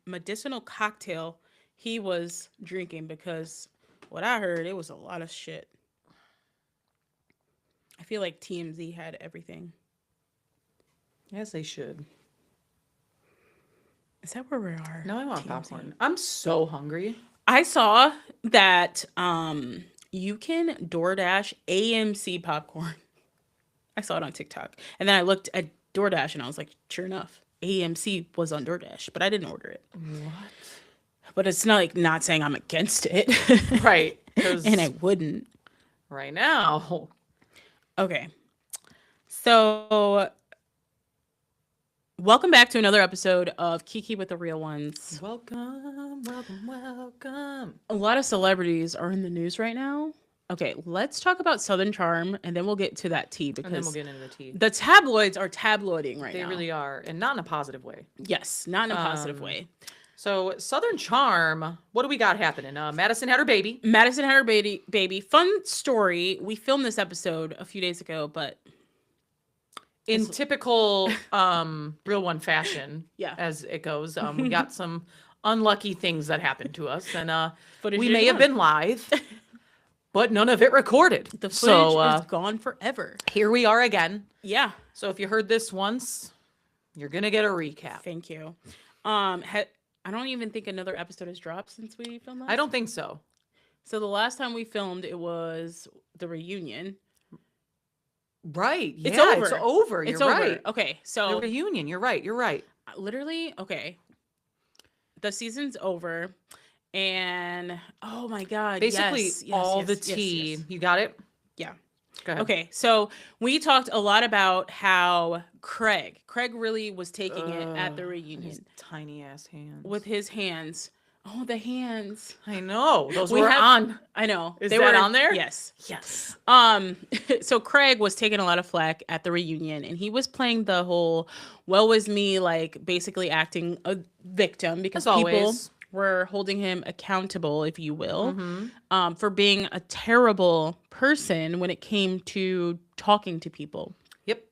medicinal cocktail he was drinking because what I heard it was a lot of shit. I feel like TMZ had everything. Yes, they should. Is that where we are? Now I want TMZ. popcorn. I'm so hungry. I saw that you can DoorDash AMC popcorn. I saw it on TikTok. And then I looked at DoorDash and I was like, sure enough, AMC was on DoorDash, but I didn't order it. What? But it's not like not saying I'm against it. Right. 'cause And I wouldn't. right now. Okay. So welcome back to another episode of Kiki with the Real Ones. Welcome, welcome, welcome. A lot of celebrities are in the news right now. Okay, let's talk about Southern Charm and then we'll get to that tea because And then we'll get into the tea. the tabloids are tabloiding right They now. really are. And not in a positive way. Yes, not in a positive way. So, Southern Charm, what do we got happening? Madison had her baby. Madison had her baby. Fun story. We filmed this episode a few days ago, but In typical Real One fashion, Yeah. as it goes, we got some unlucky things that happened to us. And footage we is may have gone. been live, but none of it recorded. The footage So, is gone forever. here we are again. Yeah. So, if you heard this once, you're going to get a recap. Thank you. I don't even think another episode has dropped since we filmed last. I don't think so. So the last time we filmed, it was the reunion. Right. Yeah, It's over. It's over. It's You're over. right. Okay, The so reunion. You're right. You're right. literally, okay, the season's over, and oh my god, Basically, yes, all yes, the yes, tea. yes. You got it? Yeah. Go ahead. Okay, so we talked a lot about how Craig really was taking it at the Ugh, reunion His tiny ass hands. with his hands. Oh, the hands. I know. Those We were have- on. I know. Is they that were on there? Yes. Yes. So Craig was taking a lot of flack at the reunion and he was playing the whole "woe was me," like basically acting a victim because As people always. were holding him accountable, if you will, Mhm. for being a terrible person when it came to talking to people. Yep.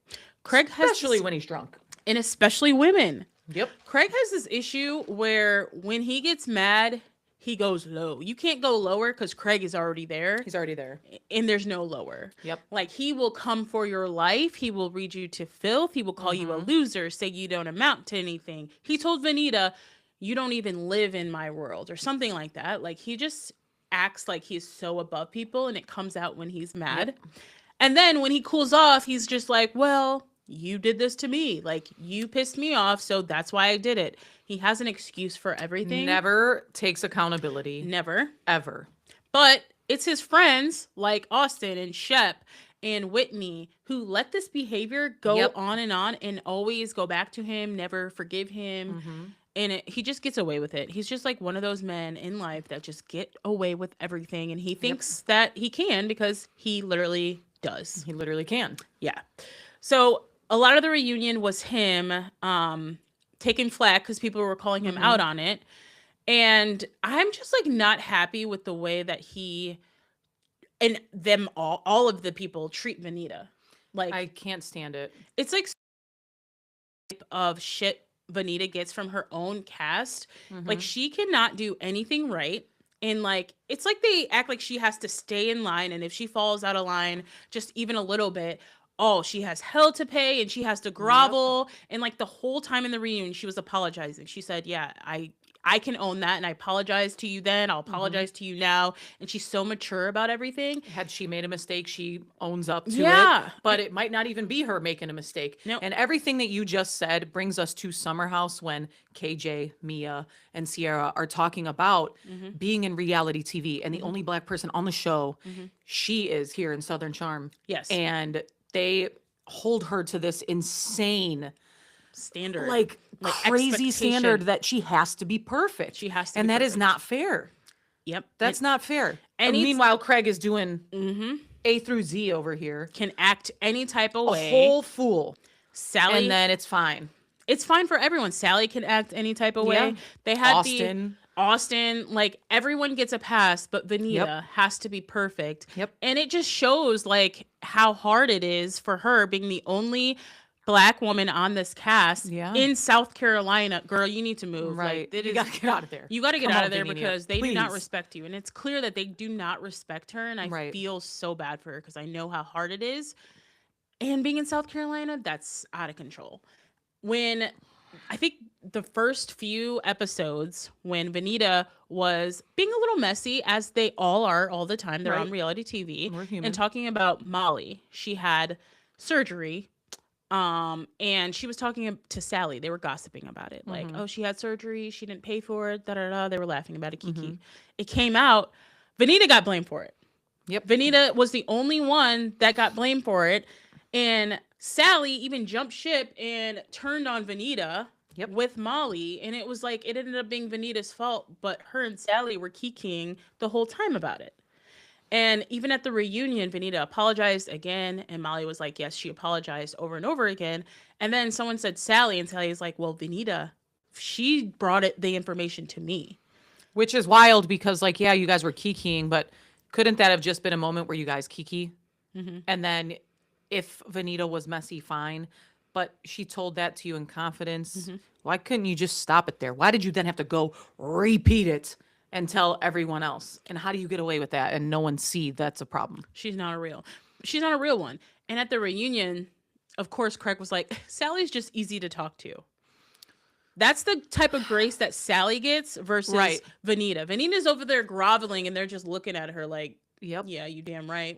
Craig has Especially this- when he's drunk. and especially women. Yep. Craig has this issue where when he gets mad, he goes low. You can't go lower because Craig is already there. He's already there. And there's no lower. Yep. Like he will come for your life. He will read you to filth. He will call you a loser, say you don't amount to anything. He told Vanita, "You don't even live in my world," or something like that. Like he just acts like he's so above people, and it comes out when he's mad. And then when he cools off, he's just like, "Well, you did this to me. Like you pissed me off, so that's why I did it." He has an excuse for everything. Never takes accountability. Never. Ever. But it's his friends like Austin and Shep and Whitney who let this behavior go Yep. on and always go back to him, never forgive him. Mhm. And he just gets away with it. He's just like one of those men in life that just get away with everything. And he thinks that he can because he literally does. He literally can. Yeah. So a lot of the reunion was him taking flack because people were calling him out on it. And I'm just like not happy with the way that he and them all of the people treat Vanita. Like I can't stand it. it's like type of shit Vanita gets from her own cast. Like she cannot do anything right. And like it's like they act like she has to stay in line, and if she falls out of line just even a little bit, oh, she has hell to pay and she has to grovel. And like the whole time in the reunion, she was apologizing. She said, "Yeah, I can own that, and I apologize to you then. I'll apologize to you now." And she's so mature about everything. Had she made a mistake, she owns up to Yeah. it. But it might not even be her making a mistake. No. And everything that you just said brings us to Summer House when KJ, Mia, and Sierra are talking about being in reality TV. And the only Black person on the show, she is here in Southern Charm. Yes. And they hold her to this insane, Standard. like crazy expectation. standard that she has to be perfect. She has to and be that is perfect. not fair. Yep. That's not fair. and And it's- meanwhile, Craig is doing Mm-hmm. A through Z over here. Can act any type of A way. whole fool. Sally, And then it's fine. it's fine for everyone. Sally can act any type of way. Yeah. They had Austin. Austin, like everyone gets a pass, but Vanita has to be perfect. Yep. And it just shows like how hard it is for her being the only Black woman on this cast in South Carolina. Girl, you need to move. Right. Like, You got to get out of there. You got to get Come out on, of there Vanita, because they do not please. respect you. And it's clear that they do not respect her. And I feel so bad for her because I know how hard it is. And being in South Carolina, that's out of control. When I think the first few episodes, when Vanita was being a little messy, as they all are all the time, they're on reality TV, We're human. and talking about Molly, she had surgery. And she was talking to Sally. They were gossiping about it. Like, oh, she had surgery. She didn't pay for it. Da da da. They were laughing about it. Kiki. It came out. Vanita got blamed for it. Yep. Vanita was the only one that got blamed for it. And Sally even jumped ship and turned on Vanita with Molly. And it was like, it ended up being Vanita's fault. But her and Sally were kikiing the whole time about it. And even at the reunion, Vanita apologized again. And Molly was like, yes, she apologized over and over again. And then someone said Sally. And Sally was like, well, Vanita, she brought the information to me. Which is wild because, like, yeah, you guys were kikiing, but couldn't that have just been a moment where you guys kiki? And then if Vanita was messy, fine. But she told that to you in confidence. Why couldn't you just stop it there? Why did you then have to go repeat it and tell everyone else? And how do you get away with that and no one see that's a problem? She's not a real one. And at the reunion, of course, Craig was like, Sally's just easy to talk to. That's the type of grace that Sally gets versus Vanita. Vanita's over there groveling and they're just looking at her like, yeah, you damn right.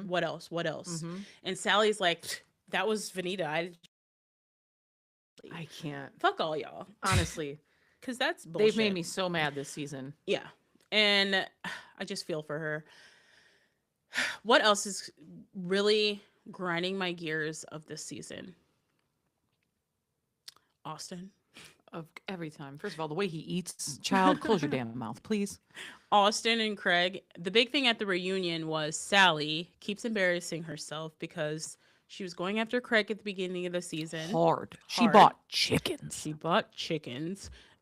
What else? And Sally's like, that was Vanita. I can't. Fuck all y'all. Honestly. Because that's bullshit. They've made me so mad this season. Yeah. And I just feel for her. What else is really grinding my gears of this season? Austin. Of every time. First of all, the way he eats, child, close your damn mouth, please. Austin and Craig. The big thing at the reunion was Sally keeps embarrassing herself because she was going after Craig at the beginning of the season. Hard. She bought chickens.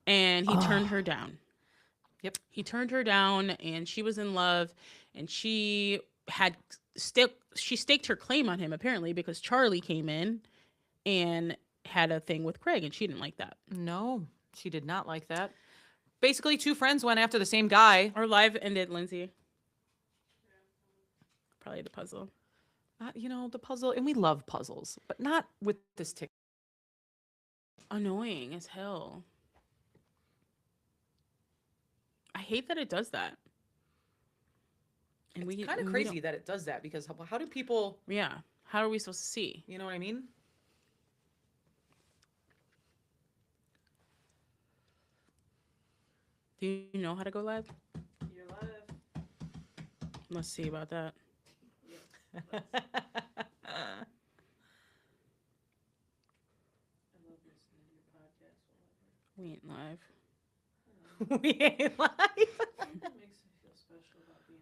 And he turned her down. Yep. He turned her down and she was in love and she staked her claim on him apparently because Charlie came in and had a thing with Craig and she didn't like that. No, she did not like that. Basically, two friends went after the same guy. Our live ended, Lindsay. Probably the puzzle. The puzzle, and we love puzzles, but not with this ticket. Annoying as hell. I hate that it does that. And It's kind of crazy that it does that because how do people? Yeah. How are we supposed to see? You know what I mean? Do you know how to go live? You're live. Let's see about that. I love listening to your podcast. We ain't live. We ain't live. It makes me feel special about being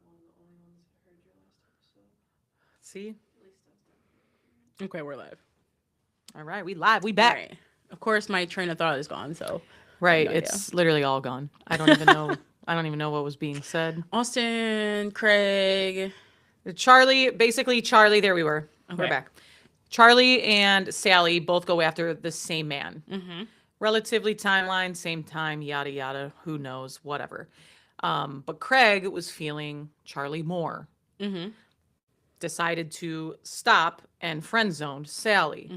one of the only ones that heard your last episode. See? At least that's Okay, we're live. All right, we live. We back. Right. Of course, my train of thought is gone. So Right, no it's literally all gone. I don't even know. I don't even know what was being said. Austin, Craig, Charlie. There we were. Okay. We're back. Charlie and Sally both go after the same man. Relatively timeline, same time, yada yada. Who knows? Whatever. But Craig was feeling Charlie more. Decided to stop and friend zoned Sally.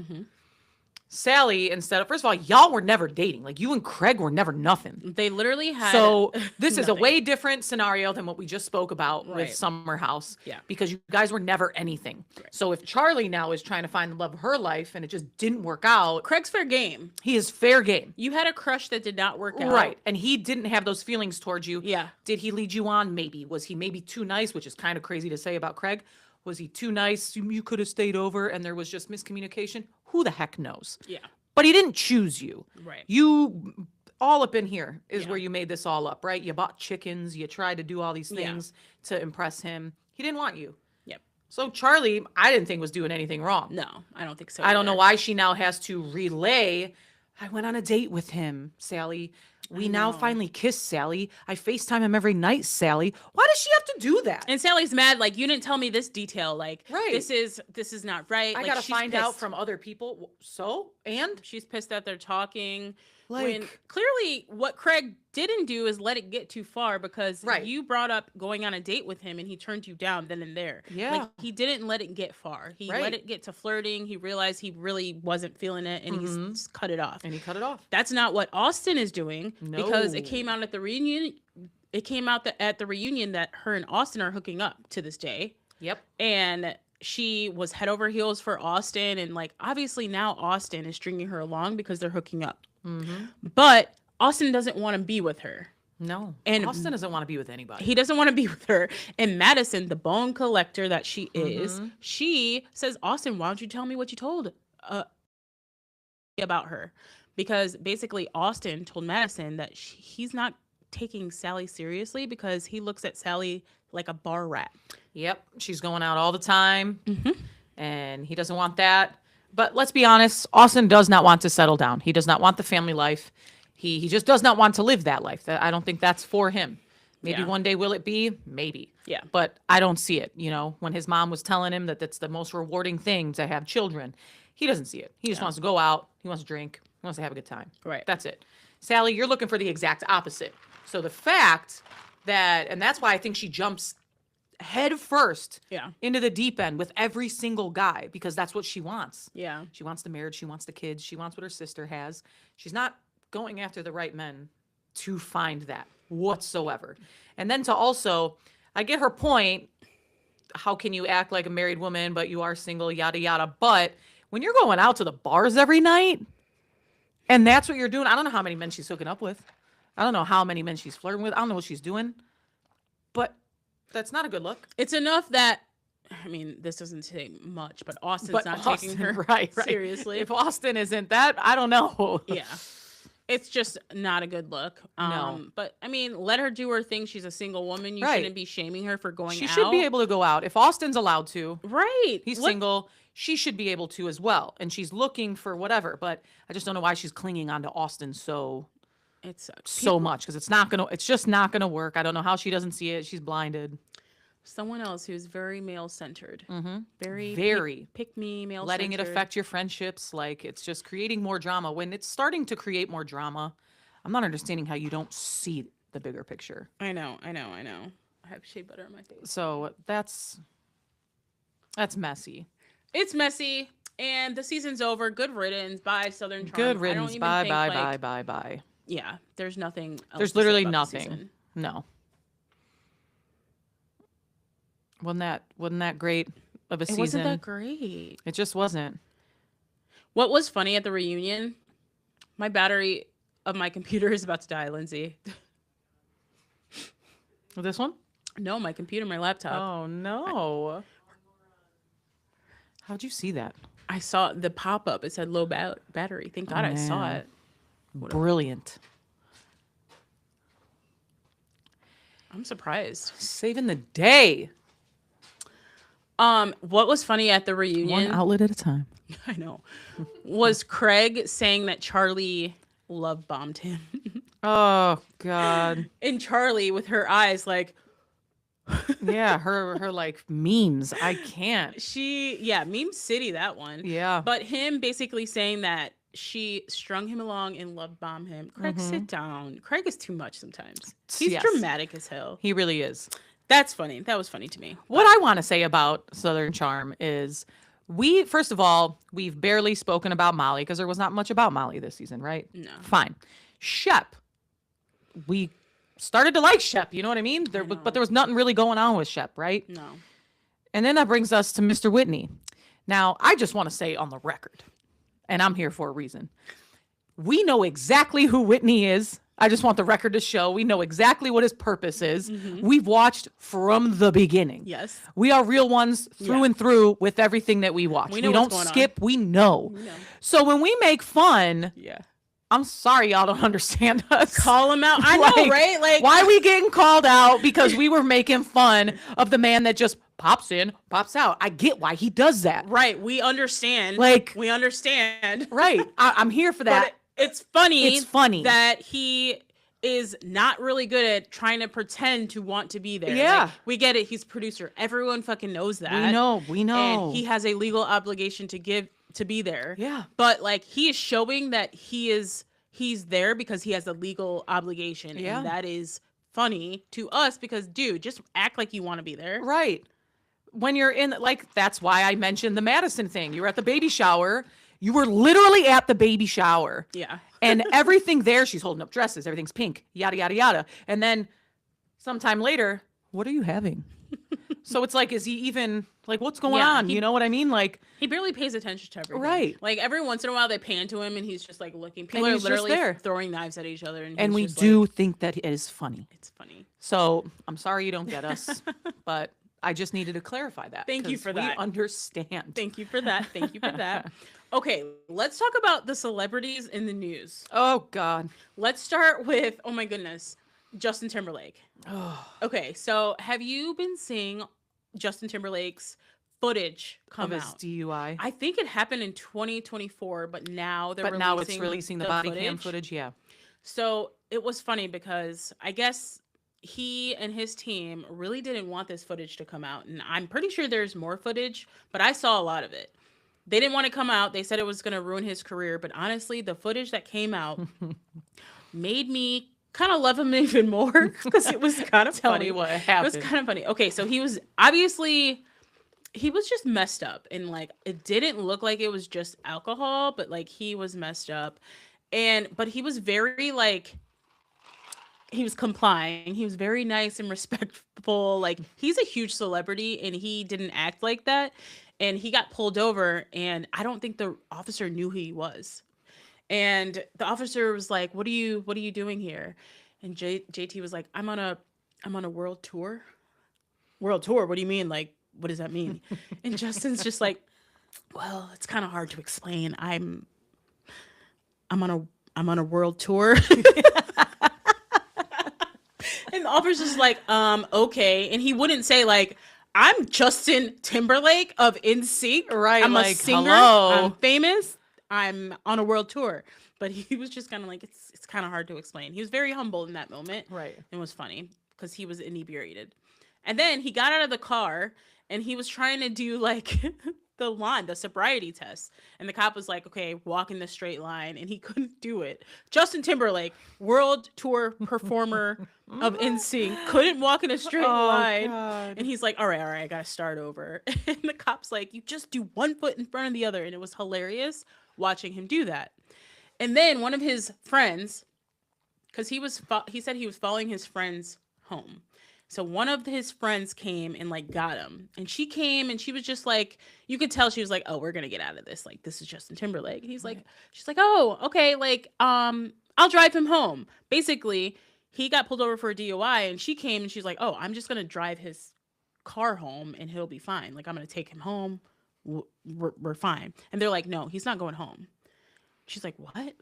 Sally, instead of, first of all, y'all were never dating. Like, you and Craig were never nothing. they literally had. So this is a nothing. way different scenario than what we just spoke about Right. with Summer House. Yeah. Because you guys were never anything. Right. So if Charlie now is trying to find the love of her life and it just didn't work out, Craig's fair game. he is fair game. You had a crush that did not work out. Right. And he didn't have those feelings towards you. Yeah. Did he lead you on? Maybe. Was he maybe too nice, which is kind of crazy to say about Craig? Was he too nice? You could have stayed over and there was just miscommunication? Who the heck knows? Yeah. But he didn't choose you. Right. You, all up in here is Yeah. where you made this all up, right? You bought chickens. You tried to do all these Yeah. things to impress him. He didn't want you. Yep. So Charlie, I didn't think was doing anything wrong. No, I don't think so. I don't know either. why she now has to relay. I went on a date with him, Sally. We I now know. finally kiss Sally. I FaceTime him every night, Sally. Why does she have to do that? And Sally's mad, like, you didn't tell me this detail. Like, Right. this is not right. I Like, gotta she's find out pissed. from other people. So? And? She's pissed that they're talking. When Like, clearly what Craig didn't do is let it get too far, because Right. you brought up going on a date with him and he turned you down then and there. Yeah. Like, he didn't let it get far. He Right. let it get to flirting. He realized he really wasn't feeling it, and he's just cut it off. and he cut it off. That's not what Austin is doing, because it No. came out at the reunion. It came out at the reunion that her and Austin are hooking up to this day. Yep. And she was head over heels for Austin, and like, obviously now Austin is stringing her along because they're hooking up. Mm-hmm. But Austin doesn't want to be with her. No. And Austin doesn't want to be with anybody. He doesn't want to be with her. And Madison, the bone collector that she is, she says, Austin, why don't you tell me what you told about her? Because basically Austin told Madison that he's not taking Sally seriously because he looks at Sally like a bar rat. Yep. She's going out all the time. Mm-hmm. And he doesn't want that. But let's be honest, Austin does not want to settle down. He does not want the family life. He just does not want to live that life. I don't think that's for him. Maybe Yeah. one day will it be? Maybe. Yeah. But I don't see it. You know, when his mom was telling him that that's the most rewarding thing to have children, he doesn't see it. He just wants to go out. He wants to drink. He wants to have a good time. Right. That's it. Sally, you're looking for the exact opposite. So the fact that, and that's why I think she jumps head first Yeah. into the deep end with every single guy, because that's what she wants. Yeah. She wants the marriage. She wants the kids. She wants what her sister has. She's not going after the right men to find that whatsoever. And then to also, I get her point. How can you act like a married woman, but you are single, yada, yada. But when you're going out to the bars every night and that's what you're doing, I don't know how many men she's hooking up with. I don't know how many men she's flirting with. I don't know what she's doing. But that's not a good look. It's enough that, I mean, this doesn't say much, but Austin's But not Austin, taking her right. seriously. If Austin isn't that, I don't know. Yeah. It's just not a good look. No. But I mean, let her do her thing. She's a single woman. You Right. shouldn't be shaming her for going She out. should be able to go out. If Austin's allowed to, Right. he's What- single, she should be able to as well. And she's looking for whatever. But I just don't know why she's clinging on to Austin so It sucks. much, because it's just not gonna work. I don't know how she doesn't see it. She's blinded. Someone else who's very male centered. Mm-hmm. Very pick me male Letting it centered. affect your friendships, like it's just creating more drama. When it's starting to create more drama, I'm not understanding how you don't see the bigger picture. I know. I have shea butter on my face. So that's messy. It's messy, and the season's over. Good riddance. Bye, Southern Charm. Good I don't riddance. even Bye, think, bye, like, bye, bye, bye. Yeah, there's nothing else There's to say literally about the nothing. season. No. Wasn't that great of a It season? wasn't that great. It just wasn't. What was funny at the reunion? My battery of my computer is about to die, Lindsay. This one? No, my computer, my laptop. Oh no. How'd you see that? I saw the pop up. It said low battery. Thank God I saw man. it. Brilliant. I'm surprised. Saving the day. What was funny at the reunion? One outlet at a time. I know. Was Craig saying that Charlie love bombed him? Oh God. And Charlie with her eyes like Yeah, her like memes. I can't. Meme City, that one. Yeah. But him basically saying that she strung him along and love bomb him. Craig, sit down. Craig is too much sometimes. He's Yes. dramatic as hell. He really is. That's funny. That was funny to me. What I want to say about Southern Charm is first of all, we've barely spoken about Molly because there was not much about Molly this season, right? No. Fine. Shep. We started to like Shep, you know what I mean? But there was nothing really going on with Shep, right? No. And then that brings us to Mr. Whitney. Now, I just want to say on the record, and I'm here for a reason. We know exactly who Whitney is. I just want the record to show we know exactly what his purpose is. We've watched from the beginning. Yes. We are real ones through and through with everything that we watch. We know We what's don't going on. skip. We know. We know. So when we make fun, Yeah. I'm sorry y'all don't understand us. Call him out. I know, Like, right? Like, why are we getting called out because we were making fun of the man that just pops in, pops out? I get why he does that. Right. We understand. Like- we understand. Right. I'm here for that. But it's funny. It's funny. that he is not really good at trying to pretend to want to be there. Yeah. Like, we get it. He's producer. Everyone fucking knows that. We know. And he has a legal obligation to be there. Yeah. But like, he is showing that he's there because he has a legal obligation. Yeah. And that is funny to us because, dude, just act like you want to be there. Right. When you're in, like, that's why I mentioned the Madison thing. You were at the baby shower. You were literally at the baby shower. Yeah. And everything there, she's holding up dresses. Everything's pink, yada, yada, yada. And then sometime later, what are you having? So it's like, is he even, like, what's going Yeah, on? You know what I mean? Like, He barely pays attention to everything. Right. Like, every once in a while they pan to him and he's just like looking. People And are he's just literally there. throwing knives at each other. And and he's we just do like, think that it is funny. it's funny. So I'm sorry you don't get us, but I just needed to clarify that. Thank you 'cause for that. We understand. Thank you for that. Thank you for that. Okay, let's talk about the celebrities in the news. Oh, God. Let's start with, oh my goodness, Justin Timberlake. Oh, Okay, so have you been seeing Justin Timberlake's footage of come his out? DUI. I think it happened in 2024, but now they're But now it's releasing the body cam footage. footage. Yeah. So it was funny because I guess he and his team really didn't want this footage to come out. And I'm pretty sure there's more footage, but I saw a lot of it. They didn't want to come out. They said it was going to ruin his career. But honestly, the footage that came out made me kind of love him even more because it was kind of Tell funny. me what It happened. was kind of funny. Okay, so he was just messed up, and like it didn't look like it was just alcohol, but like he was messed up. But he was very like he was complying. He was very nice and respectful. Like he's a huge celebrity and he didn't act like that. And he got pulled over and I don't think the officer knew who he was. And the officer was like, what are you doing here? And JT was like, I'm on a world tour. World tour? What do you mean? Like, what does that mean? And Justin's just like, well, it's kind of hard to explain. I'm on a world tour. And the officer's like, okay. And he wouldn't say like, I'm Justin Timberlake of NSYNC. Right, I'm like, a singer. hello. I'm famous. I'm on a world tour. But he was just kind of like, it's kind of hard to explain. He was very humble in that moment. Right. It was funny because he was inebriated. And then he got out of the car and he was trying to do like the sobriety test. And the cop was like, okay, walk in the straight line. And he couldn't do it. Justin Timberlake, world tour performer of NSYNC, couldn't walk in a straight line. God. And he's like, all right, I got to start over. And the cop's like, you just do one foot in front of the other. And it was hilarious watching him do that. And then one of his friends, because he said he was following his friends home. So one of his friends came and like got him. And she came and she was just like, you could tell she was like, oh, we're going to get out of this. Like, this is Justin Timberlake. And she's like, oh, okay. Like, I'll drive him home. Basically, he got pulled over for a DUI and she came and she's like, oh, I'm just going to drive his car home and he'll be fine. Like, I'm going to take him home. We're fine. And they're like, no, he's not going home. She's like, what?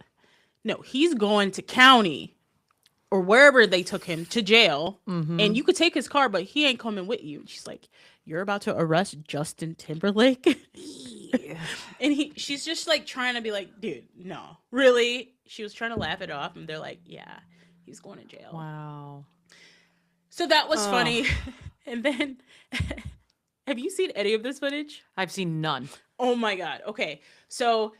No, he's going to county or wherever they took him to jail. Mm-hmm. And you could take his car, but he ain't coming with you. And she's like, you're about to arrest Justin Timberlake? And she's just like trying to be like, dude, no, really? She was trying to laugh it off. And they're like, yeah, he's going to jail. Wow. So that was funny. And then, have you seen any of this footage? I've seen none. Oh my God. Okay. So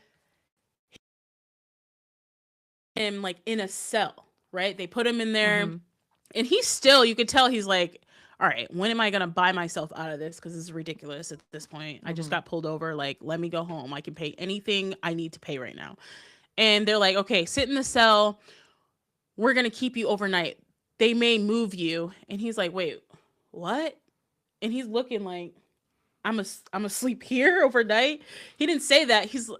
him like in a cell, right? They put him in there and he's still, you could tell he's like, all right, when am I going to buy myself out of this? Because this is ridiculous at this point. I just got pulled over. Like, let me go home. I can pay anything I need to pay right now. And they're like, okay, sit in the cell. We're going to keep you overnight. They may move you. And he's like, wait, what? And he's looking like, I'm asleep here overnight. He didn't say that. He's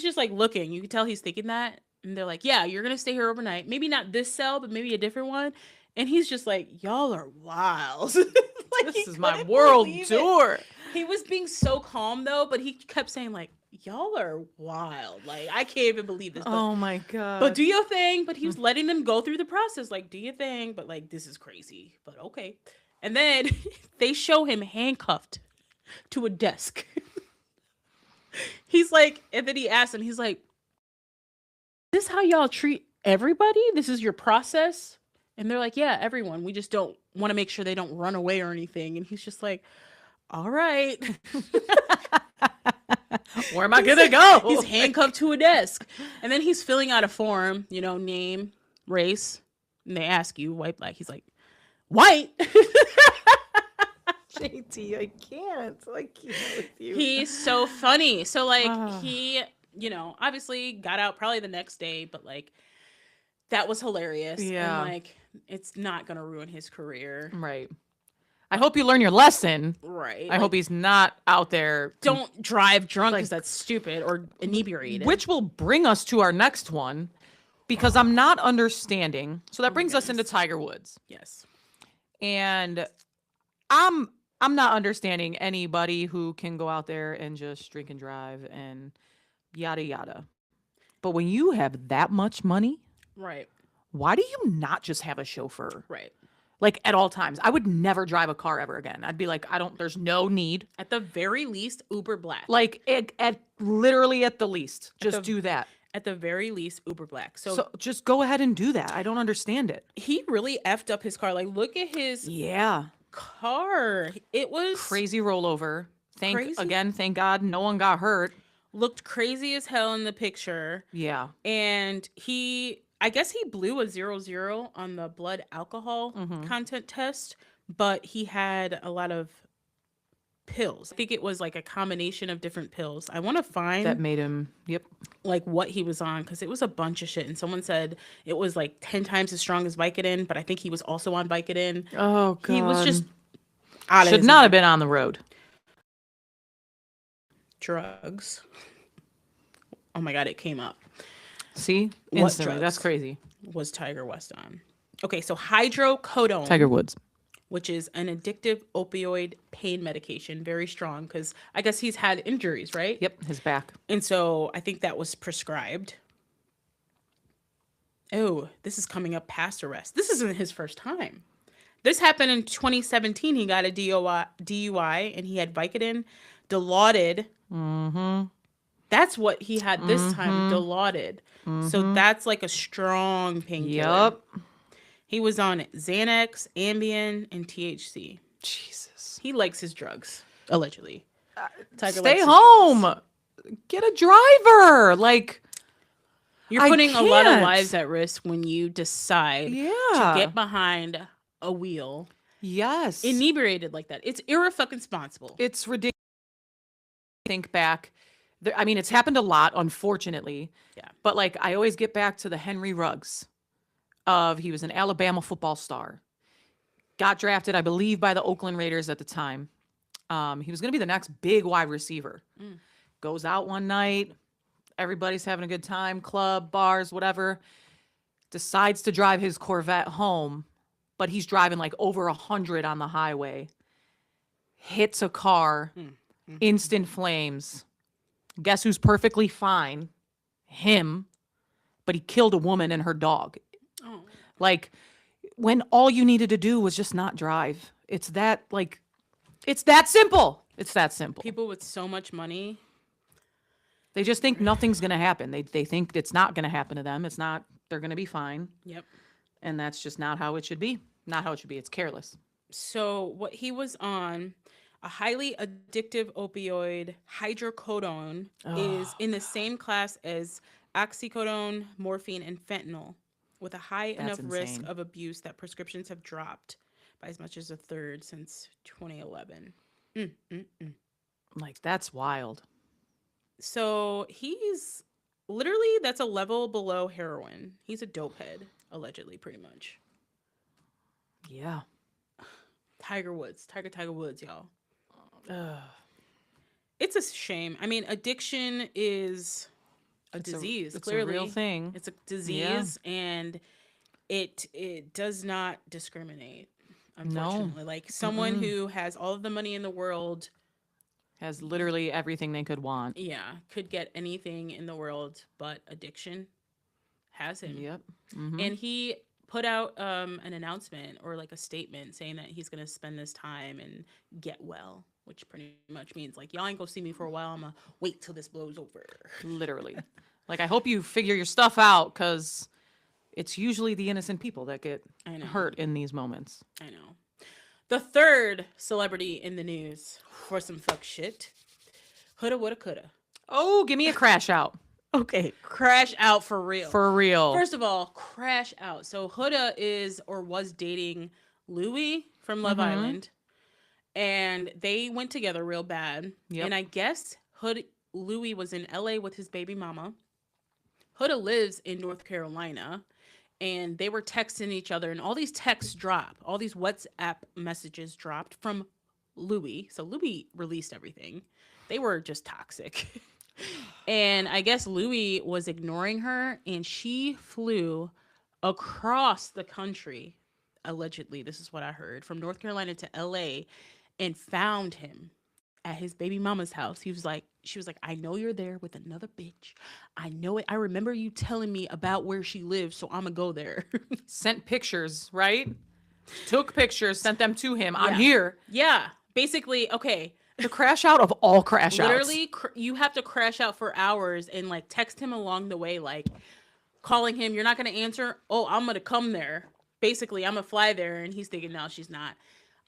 just like looking. You can tell he's thinking that. And they're like, yeah, you're going to stay here overnight. Maybe not this cell, but maybe a different one. And he's just like, y'all are wild. Like, This is my world tour. He was being so calm though, but he kept saying like, y'all are wild. Like, I can't even believe this. Oh my God. But do your thing. But he was letting them go through the process. Like, do your thing. But like, this is crazy. But okay. And then they show him handcuffed to a desk. He's like, and then he asked him, he's like, is this how y'all treat everybody? This is your process? And they're like, yeah, everyone. We just don't want to make sure they don't run away or anything. And he's just like, all right. Where am I gonna go? He's handcuffed to a desk. And then he's filling out a form, you know, name, race. And they ask you, white, black. He's like, white. JT, I can't with you. He's so funny. So, like, he, you know, obviously got out probably the next day, but, like, that was hilarious. Yeah. And, like, it's not going to ruin his career. Right. I hope you learn your lesson. Right. I hope he's not out there. Don't drive drunk Like- because that's stupid or inebriated. Which will bring us to our next one, because I'm not understanding. So that brings us into Tiger Woods. Yes. And I'm not understanding anybody who can go out there and just drink and drive and yada yada. But when you have that much money, Right. why do you not just have a chauffeur? Right. Like at all times. I would never drive a car ever again. I'd be like, there's no need. At the very least, Uber Black. Like at literally at the least, just the- do that. At the very least, Uber Black. So just go ahead and do that. I don't understand it. He really effed up his car. Like, look at his Yeah. car. It was Crazy rollover. Crazy? Thank God no one got hurt. looked crazy as hell in the picture. Yeah. And I guess he blew a 0-0 on the blood alcohol content test, but he had a lot of pills. I think it was like a combination of different pills. I want to find That made him, yep. like what he was on, because it was a bunch of shit. And someone said it was like 10 times as strong as Vicodin, but I think he was also on Vicodin. Oh, God. He was just out of Should his not mind. have been on the road. Drugs. Oh my God, it came up. See? What Instantly. drugs? That's crazy. Was Tiger West on? Okay, so hydrocodone, Tiger Woods. which is an addictive opioid pain medication, very strong, because I guess he's had injuries, right? Yep. His back. And so I think that was prescribed. Oh, this is coming up past arrest. This isn't his first time. This happened in 2017. He got a DUI and he had Vicodin, Dilaudid. Mm-hmm. That's what he had this time, Dilaudid. So that's like a strong painkiller. Yep. He was on Xanax, Ambien, and THC. Jesus. He likes his drugs, allegedly. Tiger likes Stay his home. drugs. Get a driver. Like, You're I putting a lot of can't. lives at risk when you decide yeah. to get behind a wheel Yes. inebriated like that. It's irresponsible. It's ridiculous. Think back. I mean, it's happened a lot, unfortunately. Yeah. But like, I always get back to the Henry Ruggs he was an Alabama football star. Got drafted, I believe, by the Oakland Raiders at the time. He was going to be the next big wide receiver. Goes out one night. Everybody's having a good time, club, bars, whatever. Decides to drive his Corvette home, but he's driving like over 100 on the highway. Hits a car, instant flames. Guess who's perfectly fine? Him. But he killed a woman and her dog. Oh. Like, when all you needed to do was just not drive. It's that simple. It's that simple. People with so much money. They just think nothing's going to happen. They think it's not going to happen to them. It's not, they're going to be fine. Yep. And that's just not how it should be. Not how it should be. It's careless. So what he was on, a highly addictive opioid, hydrocodone, is in the same class as oxycodone, morphine, and fentanyl, with a high enough risk insane. of abuse that prescriptions have dropped by as much as a third since 2011. Like, that's wild. So he's literally, that's a level below heroin. He's a dope head, allegedly, pretty much. Yeah. Tiger Woods, Tiger Woods, y'all. Ugh. It's a shame. I mean, addiction is a disease. It's Clearly, a real thing. It's a disease, and it does not discriminate. Unfortunately, like someone who has all of the money in the world, Has literally everything they could want. yeah, could get anything in the world, but addiction has him. Yep. Mhm. And he put out an announcement or like a statement saying that he's gonna spend this time and get well, which pretty much means like y'all ain't gonna see me for a while. I'm gonna wait till this blows over. Literally. Like, I hope you figure your stuff out, because it's usually the innocent people that get I know. hurt in these moments. I know. The third celebrity in the news for some fuck shit. Coulda, woulda, coulda. Oh, give me a crash out. Okay, crash out for real. For real. First of all, crash out. So Huda is or was dating Louis from Love Island, and they went together real bad. Yep. And I guess Louis was in LA with his baby mama. Huda lives in North Carolina, and they were texting each other, and all these texts drop, all these WhatsApp messages dropped from Louis. So Louis released everything. They were just toxic. And I guess Louis was ignoring her, and she flew across the country, allegedly, this is what I heard, from North Carolina to LA, and found him at his baby mama's house. She was like, I know you're there with another bitch. I know it. I remember you telling me about where she lives, so I'm gonna go there. Sent pictures, right? Took pictures, sent them to him. I'm Yeah. here. Yeah, basically, okay. The crash out of all crash outs. Literally, you have to crash out for hours and like text him along the way, like calling him. You're not gonna answer. Oh, I'm gonna come there. Basically, I'm gonna fly there, and he's thinking, no, she's not.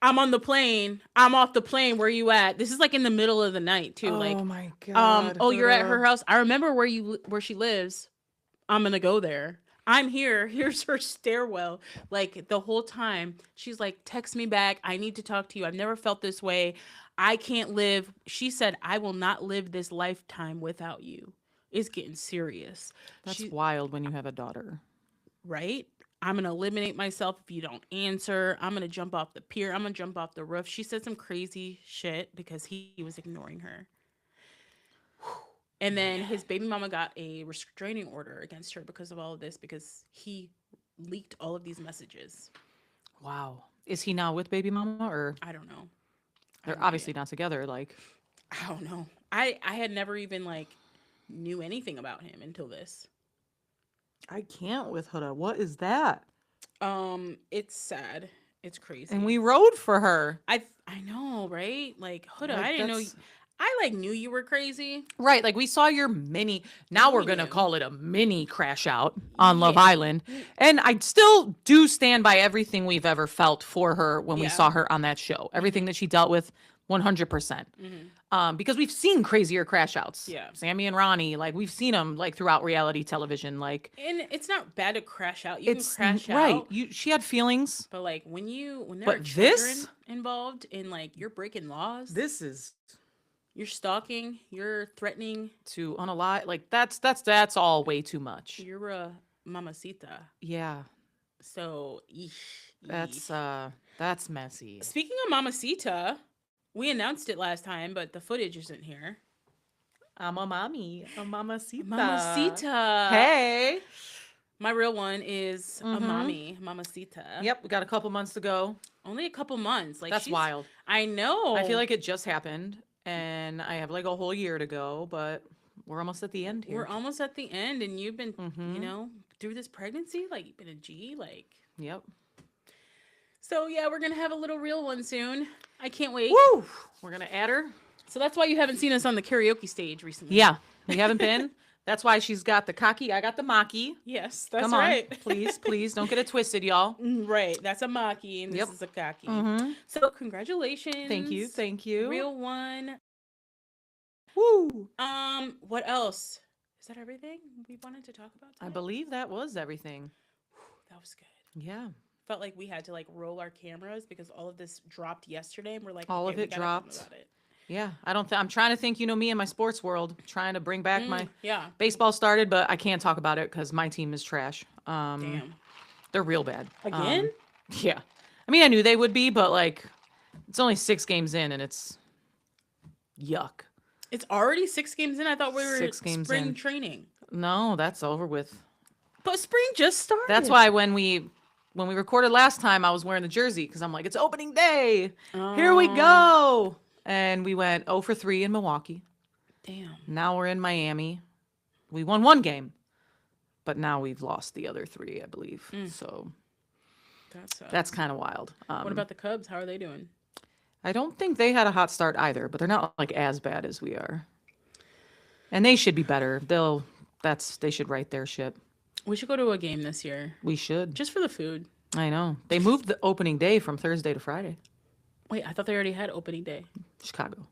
I'm on the plane. I'm off the plane. Where you at? This is like in the middle of the night too. Like, my god. oh, you're at her house. I remember where she lives. I'm gonna go there. I'm here. Here's her stairwell. Like the whole time, she's like, text me back. I need to talk to you. I've never felt this way. I can't live. She said, I will not live this lifetime without you. It's getting serious. That's wild when you have a daughter. Right? I'm going to eliminate myself if you don't answer. I'm going to jump off the pier. I'm going to jump off the roof. She said some crazy shit because he was ignoring her. And then his baby mama got a restraining order against her because of all of this, because he leaked all of these messages. Wow. Is he now with baby mama, or I don't know. they're obviously not together? Like, I don't know. I had never even like knew anything about him until this. I can't with Huda. What is that? It's sad. It's crazy. And we rode for her. I know, right? Like Huda, Like, I didn't know. that's- I like knew you were crazy. Right, like we saw your mini. Now we're gonna knew. call it a mini crash out on Love Yeah. Island, and I still do stand by everything we've ever felt for her when we Yeah. saw her on that show. Everything that she dealt with, 100%. Because we've seen crazier crash outs. Yeah. Sammy and Ronnie, like we've seen them like throughout reality television. Like And it's not bad to crash out. You it's can crash right. out. She had feelings. But like when there But are children this- involved and like you're breaking laws, This is you're stalking, you're threatening, to unalive. Like that's all way too much. you're a mamacita. Yeah, So eesh, that's messy. Speaking of mamacita, we announced it last time, but the footage isn't here. I'm a mommy, a mamacita. Mamacita. Hey. My real one is a Mhm. mommy, mamacita. Yep, we got a couple months to go. Only a couple months. Like That's she's- wild. I know. I feel like it just happened, and I have like a whole year to go, but we're almost at the end here. we're almost at the end, and you've been, Mhm. you know, through this pregnancy, like you've been a G, like. Yep. So yeah, we're gonna have a little real one soon. I can't wait. Woo! We're gonna add her. So that's why you haven't seen us on the karaoke stage recently. Yeah, we haven't been. That's why she's got the cocky. I got the maki. Yes, that's Come on, right. please, don't get it twisted, y'all. Right. That's a maki, and this Yep. is a kaki. Mm-hmm. So congratulations. Thank you. Real one. Woo! What else? Is that everything we wanted to talk about I today? believe that was everything. That was good. Yeah. Felt like we had to like roll our cameras because all of this dropped yesterday, and we're like, All okay, of we it gotta film dropped. about it. Yeah, I don't. I'm trying to think. You know me and my sports world, trying to bring back my Yeah. baseball started, but I can't talk about it because my team is trash. Damn. They're real bad. Again? Yeah. I mean, I knew they would be, but like, it's only 6 games in, and it's yuck. It's already 6 games in. I thought we were 6 games spring in. training. No, that's over with. But spring just started. That's why when we recorded last time, I was wearing the jersey because I'm like, it's opening day. Here we go. And we went 0 for 3 in Milwaukee. Damn. Now we're in Miami. We won 1 game, but now we've lost the other 3, I believe. So that's kind of wild. What about the Cubs? How are they doing? I don't think they had a hot start either, but they're not like as bad as we are. And they should be better. They should right their ship. We should go to a game this year, We should. just for the food. I know. They moved the opening day from Thursday to Friday. Wait, I thought they already had opening day. Chicago.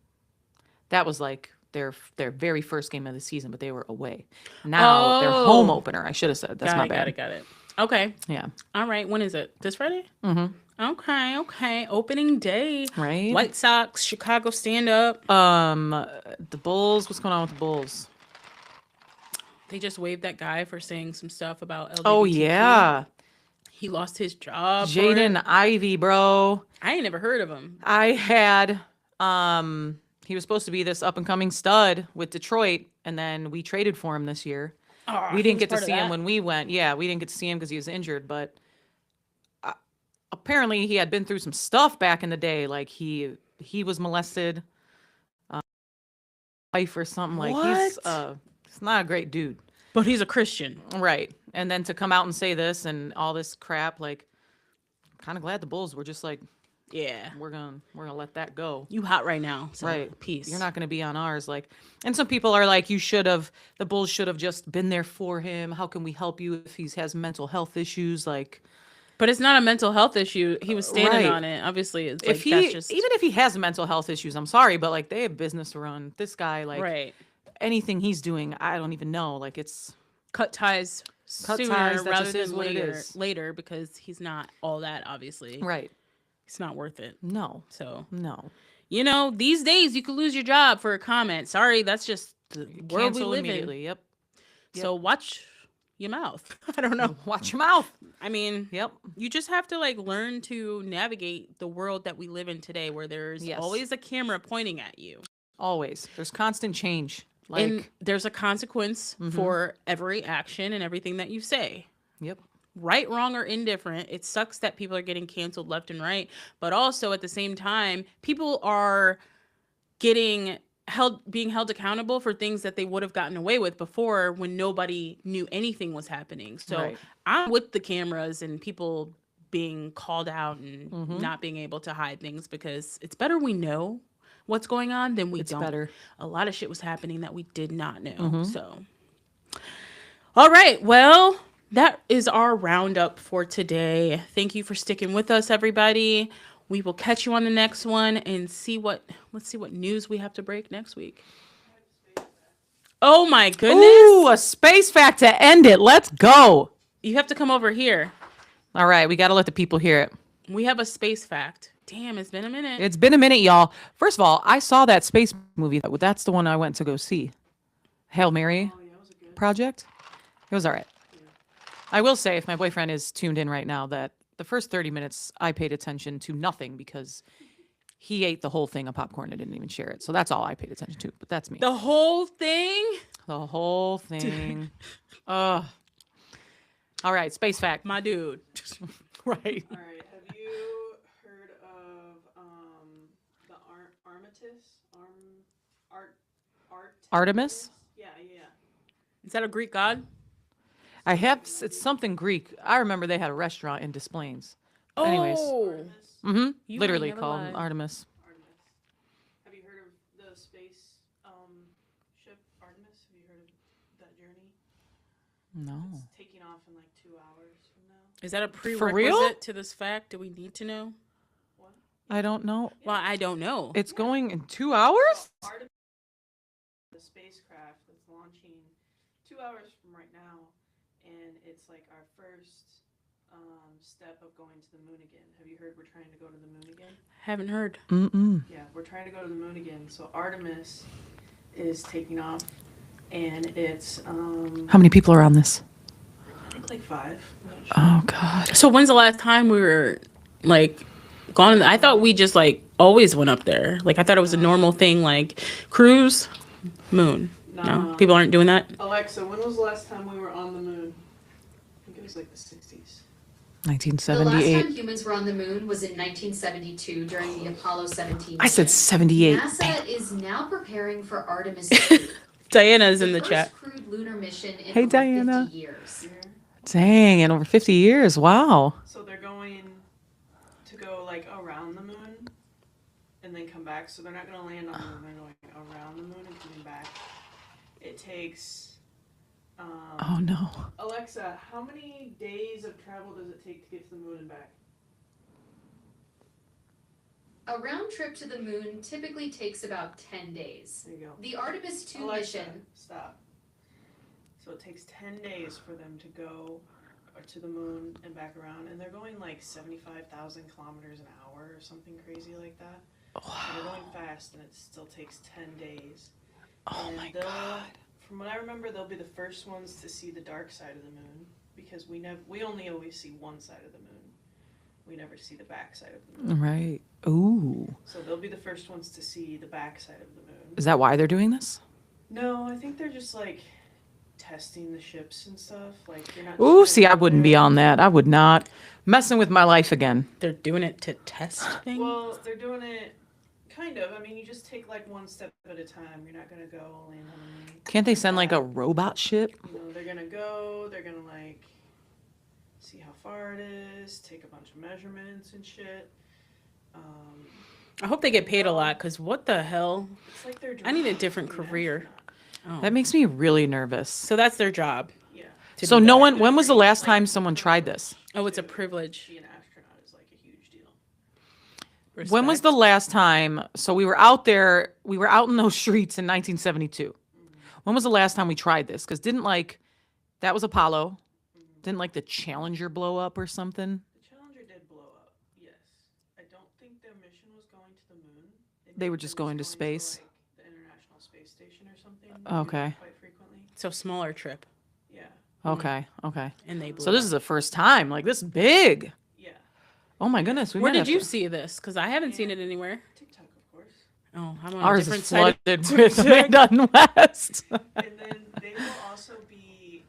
That was like their very first game of the season, but they were away. Now their home opener. I should have said. That's my bad. Got it. Okay. Yeah. All right. When is it? This Friday? Mm-hmm. Okay. Opening day. Right. White Sox, Chicago stand up. The Bulls. What's going on with the Bulls? They just waived that guy for saying some stuff about LGBTQ. Oh yeah, He lost his job. Jaden Ivey, bro. I ain't never heard of him. I had he was supposed to be this up and coming stud with Detroit, and then we traded for him this year. Oh, We he didn't was get to part of see him that? when we went. Yeah, we didn't get to see him because he was injured, but apparently he had been through some stuff back in the day. Like he was molested, wife or something. Like he's not a great dude. But he's a Christian. Right. And then to come out and say this and all this crap, like kind of glad the Bulls were just like, Yeah. we're gonna let that go. You hot right now. So Right. Peace. You're not gonna be on ours. Like, and some people are like, the Bulls should have just been there for him. How can we help you if he has mental health issues? Like, But it's not a mental health issue. He was standing Right. on it. Obviously, it's if like that's just even if he has mental health issues, I'm sorry, but like they have business to run. This guy, like right. anything he's doing, I don't even know. Like it's Cut ties Cut sooner ties, that rather just is than what it later. is. Later because he's not all that. Obviously, right. it's not worth it. No. So No. these days you could lose your job for a comment. Sorry, that's just the world we Cancel live in. immediately. Yep. So watch your mouth. I don't know. Watch your mouth. I mean, Yep. you just have to like learn to navigate the world that we live in today, where there's Yes. always a camera pointing at you. Always. There's constant change. Like, And there's a consequence for every action and everything that you say. yep. Right, wrong, or indifferent. It sucks that people are getting canceled left and right. But also at the same time, people are being held accountable for things that they would have gotten away with before when nobody knew anything was happening. So Right. I'm with the cameras and people being called out and not being able to hide things, because it's better we know what's going on than we It's don't. better. A lot of shit was happening that we did not know. So, all right. Well, that is our roundup for today. Thank you for sticking with us, everybody. We will catch you on the next one and let's see what news we have to break next week. Oh my goodness. Ooh, a space fact to end it. Let's go. You have to come over here. All right. We got to let the people hear it. We have a space fact. Damn, it's been a minute. It's been a minute, y'all. First of all, I saw that space movie. That's the one I went to go see. Hail Mary Project. It was all right. I will say, if my boyfriend is tuned in right now, that the first 30 minutes I paid attention to nothing because he ate the whole thing of popcorn and didn't even share it. So that's all I paid attention to. But that's me. The whole thing? The whole thing. Ugh. All right, space fact. My dude. Right. All right. Have you heard of the Artemis? Yeah. Is that a Greek god? I have. It's something Greek. I remember they had a restaurant in Des Plaines. Anyways. Oh. Artemis. Mm-hmm. You Literally ain't never called lied. Artemis. Artemis. Have you heard of the space ship Artemis? Have you heard of that journey? No. It's taking off in like 2 hours from now. Is that a For real? prerequisite to this fact? Do we need to know? What? I don't know. Well, I don't know. It's going in 2 hours? Artemis, the spacecraft that's launching 2 hours from right now, and it's like our first step of going to the moon again. Have you heard we're trying to go to the moon again? Haven't heard. Mm-mm. Yeah, we're trying to go to the moon again. So Artemis is taking off, and it's How many people are on this? I think like 5. I'm not sure. Oh, God. So when's the last time we were like gone? I thought we just like always went up there. Like I thought it was a normal thing, like cruise, moon. No, Nah. people aren't doing that. Alexa, when was the last time we were on the moon? I think it was like the 60s. The last 1978. time humans were on the moon was in 1972 during the Apollo 17 I said mission. 78. NASA is now preparing for Artemis 2, Diana's in the first chat. crewed lunar mission in Hey, over Diana. 50 years. Dang, in over 50 years. Wow. So they're going to go like around the moon and then come back. So they're not going to land on the moon. They're going around the moon and coming back. It takes Oh no. Alexa, how many days of travel does it take to get to the moon and back? A round trip to the moon typically takes about 10 days. There you go. The Artemis 2 Alexa, mission. stop. So it takes 10 days for them to go to the moon and back around, and they're going like 75,000 kilometers an hour or something crazy like that. So they're going fast, and it still takes 10 days. Oh And my they'll- god. From what I remember, they'll be the first ones to see the dark side of the moon, because we only always see one side of the moon. We never see the back side of the moon. Right. Ooh. So they'll be the first ones to see the back side of the moon. Is that why they're doing this? No, I think they're just like testing the ships and stuff. Like you're not. Ooh, just see, gonna I go wouldn't be there. on that. I would not. Messing with my life again. They're doing it to test things. Well, they're doing it kind of. I mean, you just take like one step at a time. You're not gonna go land on the moon. Can't they send like a robot ship? You know, they're gonna go. They're gonna like see how far it is. Take a bunch of measurements and shit. I hope they get paid a lot, because what the hell? It's like they're. I need a driving different to be an career. astronaut. Oh. That makes me really nervous. So that's their job. Yeah. to So do no that. one. When was the last time someone tried this? Oh, it's a privilege. Be an astronaut is like a huge deal. When was the Respect. last time? So we were out there. We were out in those streets in 1972. When was the last time we tried this? Because didn't like that was Apollo. Didn't like the Challenger blow up or something? The Challenger did blow up. Yes. I don't think their mission was going to the moon. They were just going to space? like, the International Space Station or something. Okay. Quite frequently. So smaller trip, Yeah. Okay. Okay. and they blew So this up. is the first time. Like this big. Yeah. Oh my goodness. We Where might did have you to- see this? Because I haven't seen it anywhere. TikTok, of course. Oh, I'm on a Ours different is side. flooded with Amanda and West. And then they will also be,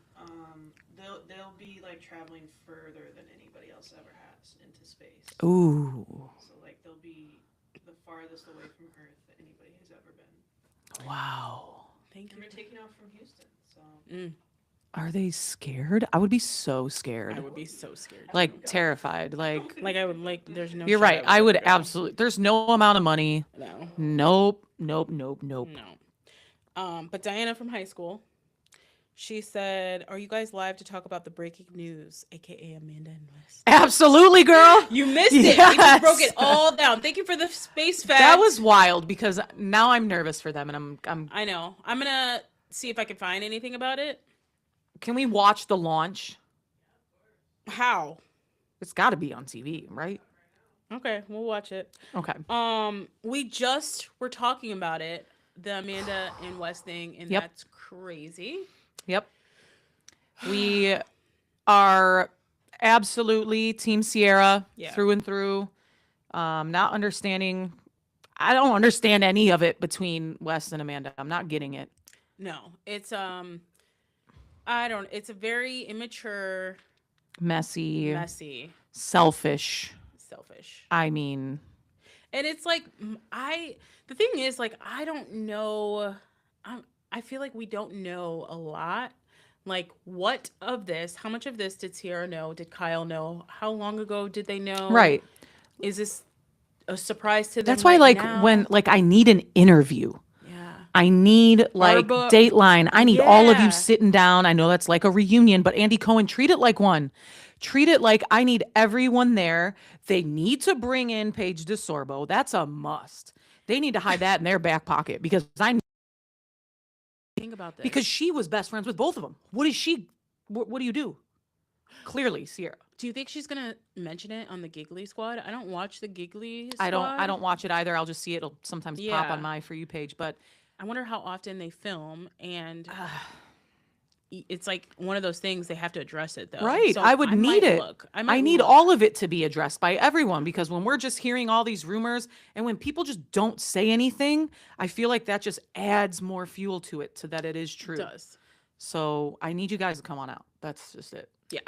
they'll be like traveling further than anybody else ever has into space. Ooh. So like they'll be the farthest away from Earth that anybody has ever been. Wow. Thank And you. they're taking off from Houston, so. Are they scared? I would be so scared. I would be so scared. Like terrified. Like Like I would like. There's no. you're shot right. I would ever go. absolutely. There's no amount of money. No. Nope. Nope. Nope. Nope. No. But Diana from high school, she said, "Are you guys live to talk about the breaking news, aka Amanda and West?" Absolutely, girl. You missed it. You just Yes. broke it all down. Thank you for the space fact. That was wild because now I'm nervous for them, and I'm. I know. I'm gonna see if I can find anything about it. Can we watch the launch? How? It's got to be on TV, right? Okay, we'll watch it. Okay. We just were talking about it, the Amanda and West thing, and Yep. that's crazy. Yep. We are absolutely Team Sierra Yeah. through and through. Not understanding. I don't understand any of it between Wes and Amanda. I'm not getting it. No, it's it's a very immature, Messy, messy, selfish. selfish. I mean, And it's like the thing is like I don't know. I feel like we don't know a lot. Like what of this? How much of this did Sierra know? Did Kyle know? How long ago did they know? right. Is this a surprise to them? That's why, right like, now? when, like, I need an interview. Yeah. I need, like, book. Dateline. I need all of Yeah. you sitting down. I know that's like a reunion, but Andy Cohen, treat it like one. Treat it like I need everyone there. They need to bring in Paige DeSorbo. That's a must. They need to hide that in their back pocket because Think about this. because she was best friends with both of them. What is she? What do you do? Clearly, Sierra. Do you think she's gonna mention it on the Giggly Squad? I don't watch the Giggly Squad. I don't watch it either. I'll just see it. It'll sometimes pop Yeah. on my For You page, but I wonder how often they film, and it's like one of those things they have to address it though. right. So I would need might it. Look. I I might need look. all of it to be addressed by everyone because when we're just hearing all these rumors and when people just don't say anything, I feel like that just adds more fuel to it so that it is true. It does. So I need you guys to come on out. That's just it. Yeah.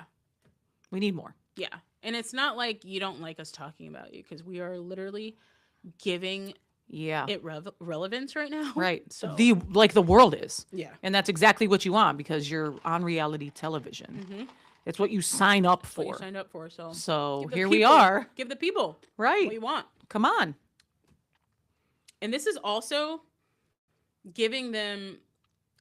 We need more. Yeah. And it's not like you don't like us talking about you because we are literally giving Yeah. it relevance right now. Right. So The world is. yeah. And that's exactly what you want because you're on reality television. Mm-hmm. It's what you sign up What you for. signed up for. So So give the here we people- are. Give the people what Right. you want. Come on. And this is also giving them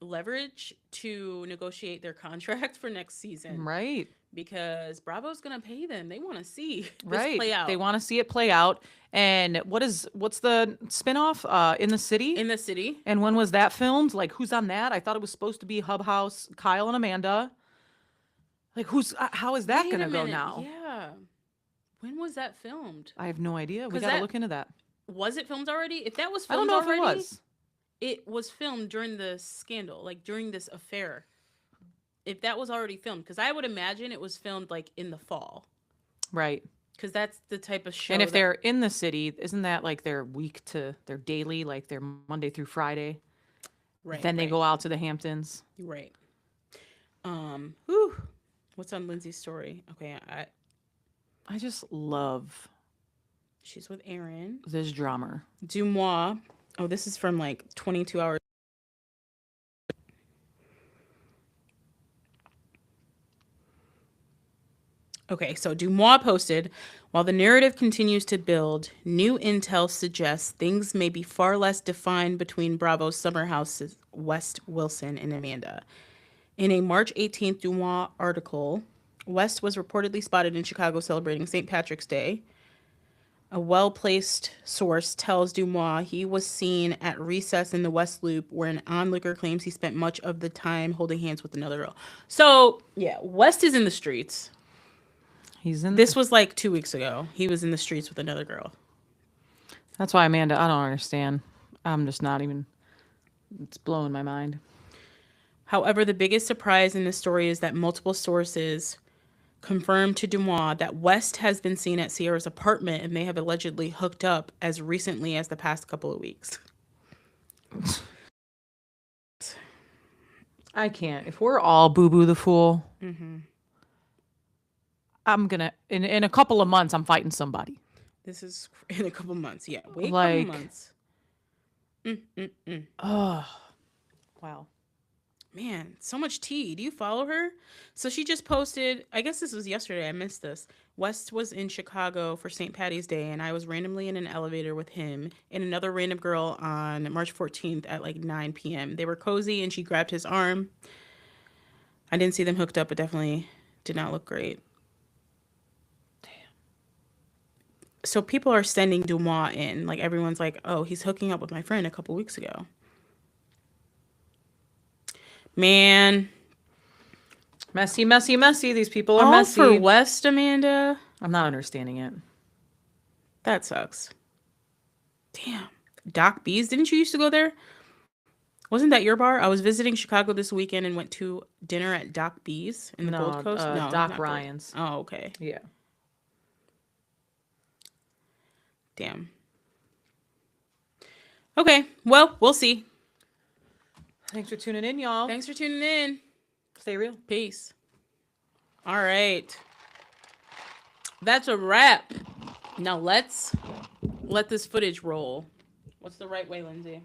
leverage to negotiate their contract for next season. Right. Because Bravo's gonna pay them. They want to see this Right. play out. They want to see it play out. And what's the spinoff? In the City? In the City. And when was that filmed? Like, who's on that? I thought it was supposed to be Hub House, Kyle and Amanda. Like, how is that Wait going a to go minute. now? Yeah. When was that filmed? I have no idea. We 'Cause got to that- look into that. Was it filmed already? If that was I don't filmed know already, if it was. it was filmed during the scandal, like during this affair. If that was already filmed, because I would imagine it was filmed like in the fall, Right. because that's the type of show. And if they're in the city, isn't that like their their daily, like their Monday through Friday? right, Then they right, go out to the Hamptons. right. Whew. What's on Lindsay's story? Okay, I just love she's with Aaron this drummer. Dumois. Oh, this is from like 22 hours. Okay, so Dumois posted, while the narrative continues to build, new intel suggests things may be far less defined between Bravo's summer houses, West, Wilson, and Amanda. In a March 18th Dumois article, West was reportedly spotted in Chicago celebrating St. Patrick's Day. A well-placed source tells Dumois he was seen at recess in the West Loop, where an onlooker claims he spent much of the time holding hands with another girl. So, yeah, West is in the streets. He's in This was like 2 weeks ago. He was in the streets with another girl. That's why, Amanda, I don't understand. I'm just not even. It's blowing my mind. However, the biggest surprise in this story is that multiple sources confirmed to Dumois that West has been seen at Sierra's apartment and they have allegedly hooked up as recently as the past couple of weeks. I can't. If we're all Boo Boo the Fool, I'm gonna in a couple of months I'm fighting somebody. This is in a couple months. Yeah, wait a Like- couple months. Oh, wow. Man, so much tea. Do you follow her? So she just posted, I guess this was yesterday. I missed this. West was in Chicago for St. Patty's Day, and I was randomly in an elevator with him and another random girl on March 14th at like 9 p.m. They were cozy, and she grabbed his arm. I didn't see them hooked up, but definitely did not look great. Damn. So people are sending Dumois in. Like, everyone's like, oh, he's hooking up with my friend a couple weeks ago. Man. Messy, messy, messy. These people are All messy. for West, Amanda. I'm not understanding it. That sucks. Damn. Doc B's. Didn't you used to go there? Wasn't that your bar? I was visiting Chicago this weekend and went to dinner at Doc B's in the Gold Coast. No, Doc not Gold. Ryan's. Oh, okay. Yeah. Damn. Okay. Well, we'll see. Thanks for tuning in, y'all. Thanks for tuning in. Stay real. Peace. All right. That's a wrap. Now let's let this footage roll. What's the right way, Lindsay?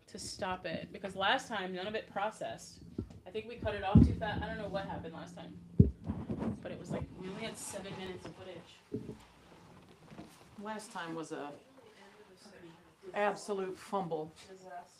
To stop it. Because last time, none of it processed. I think we cut it off too fast. I don't know what happened last time. But it was like, we only had 7 minutes of footage. Last time was a absolute fumble. Disaster.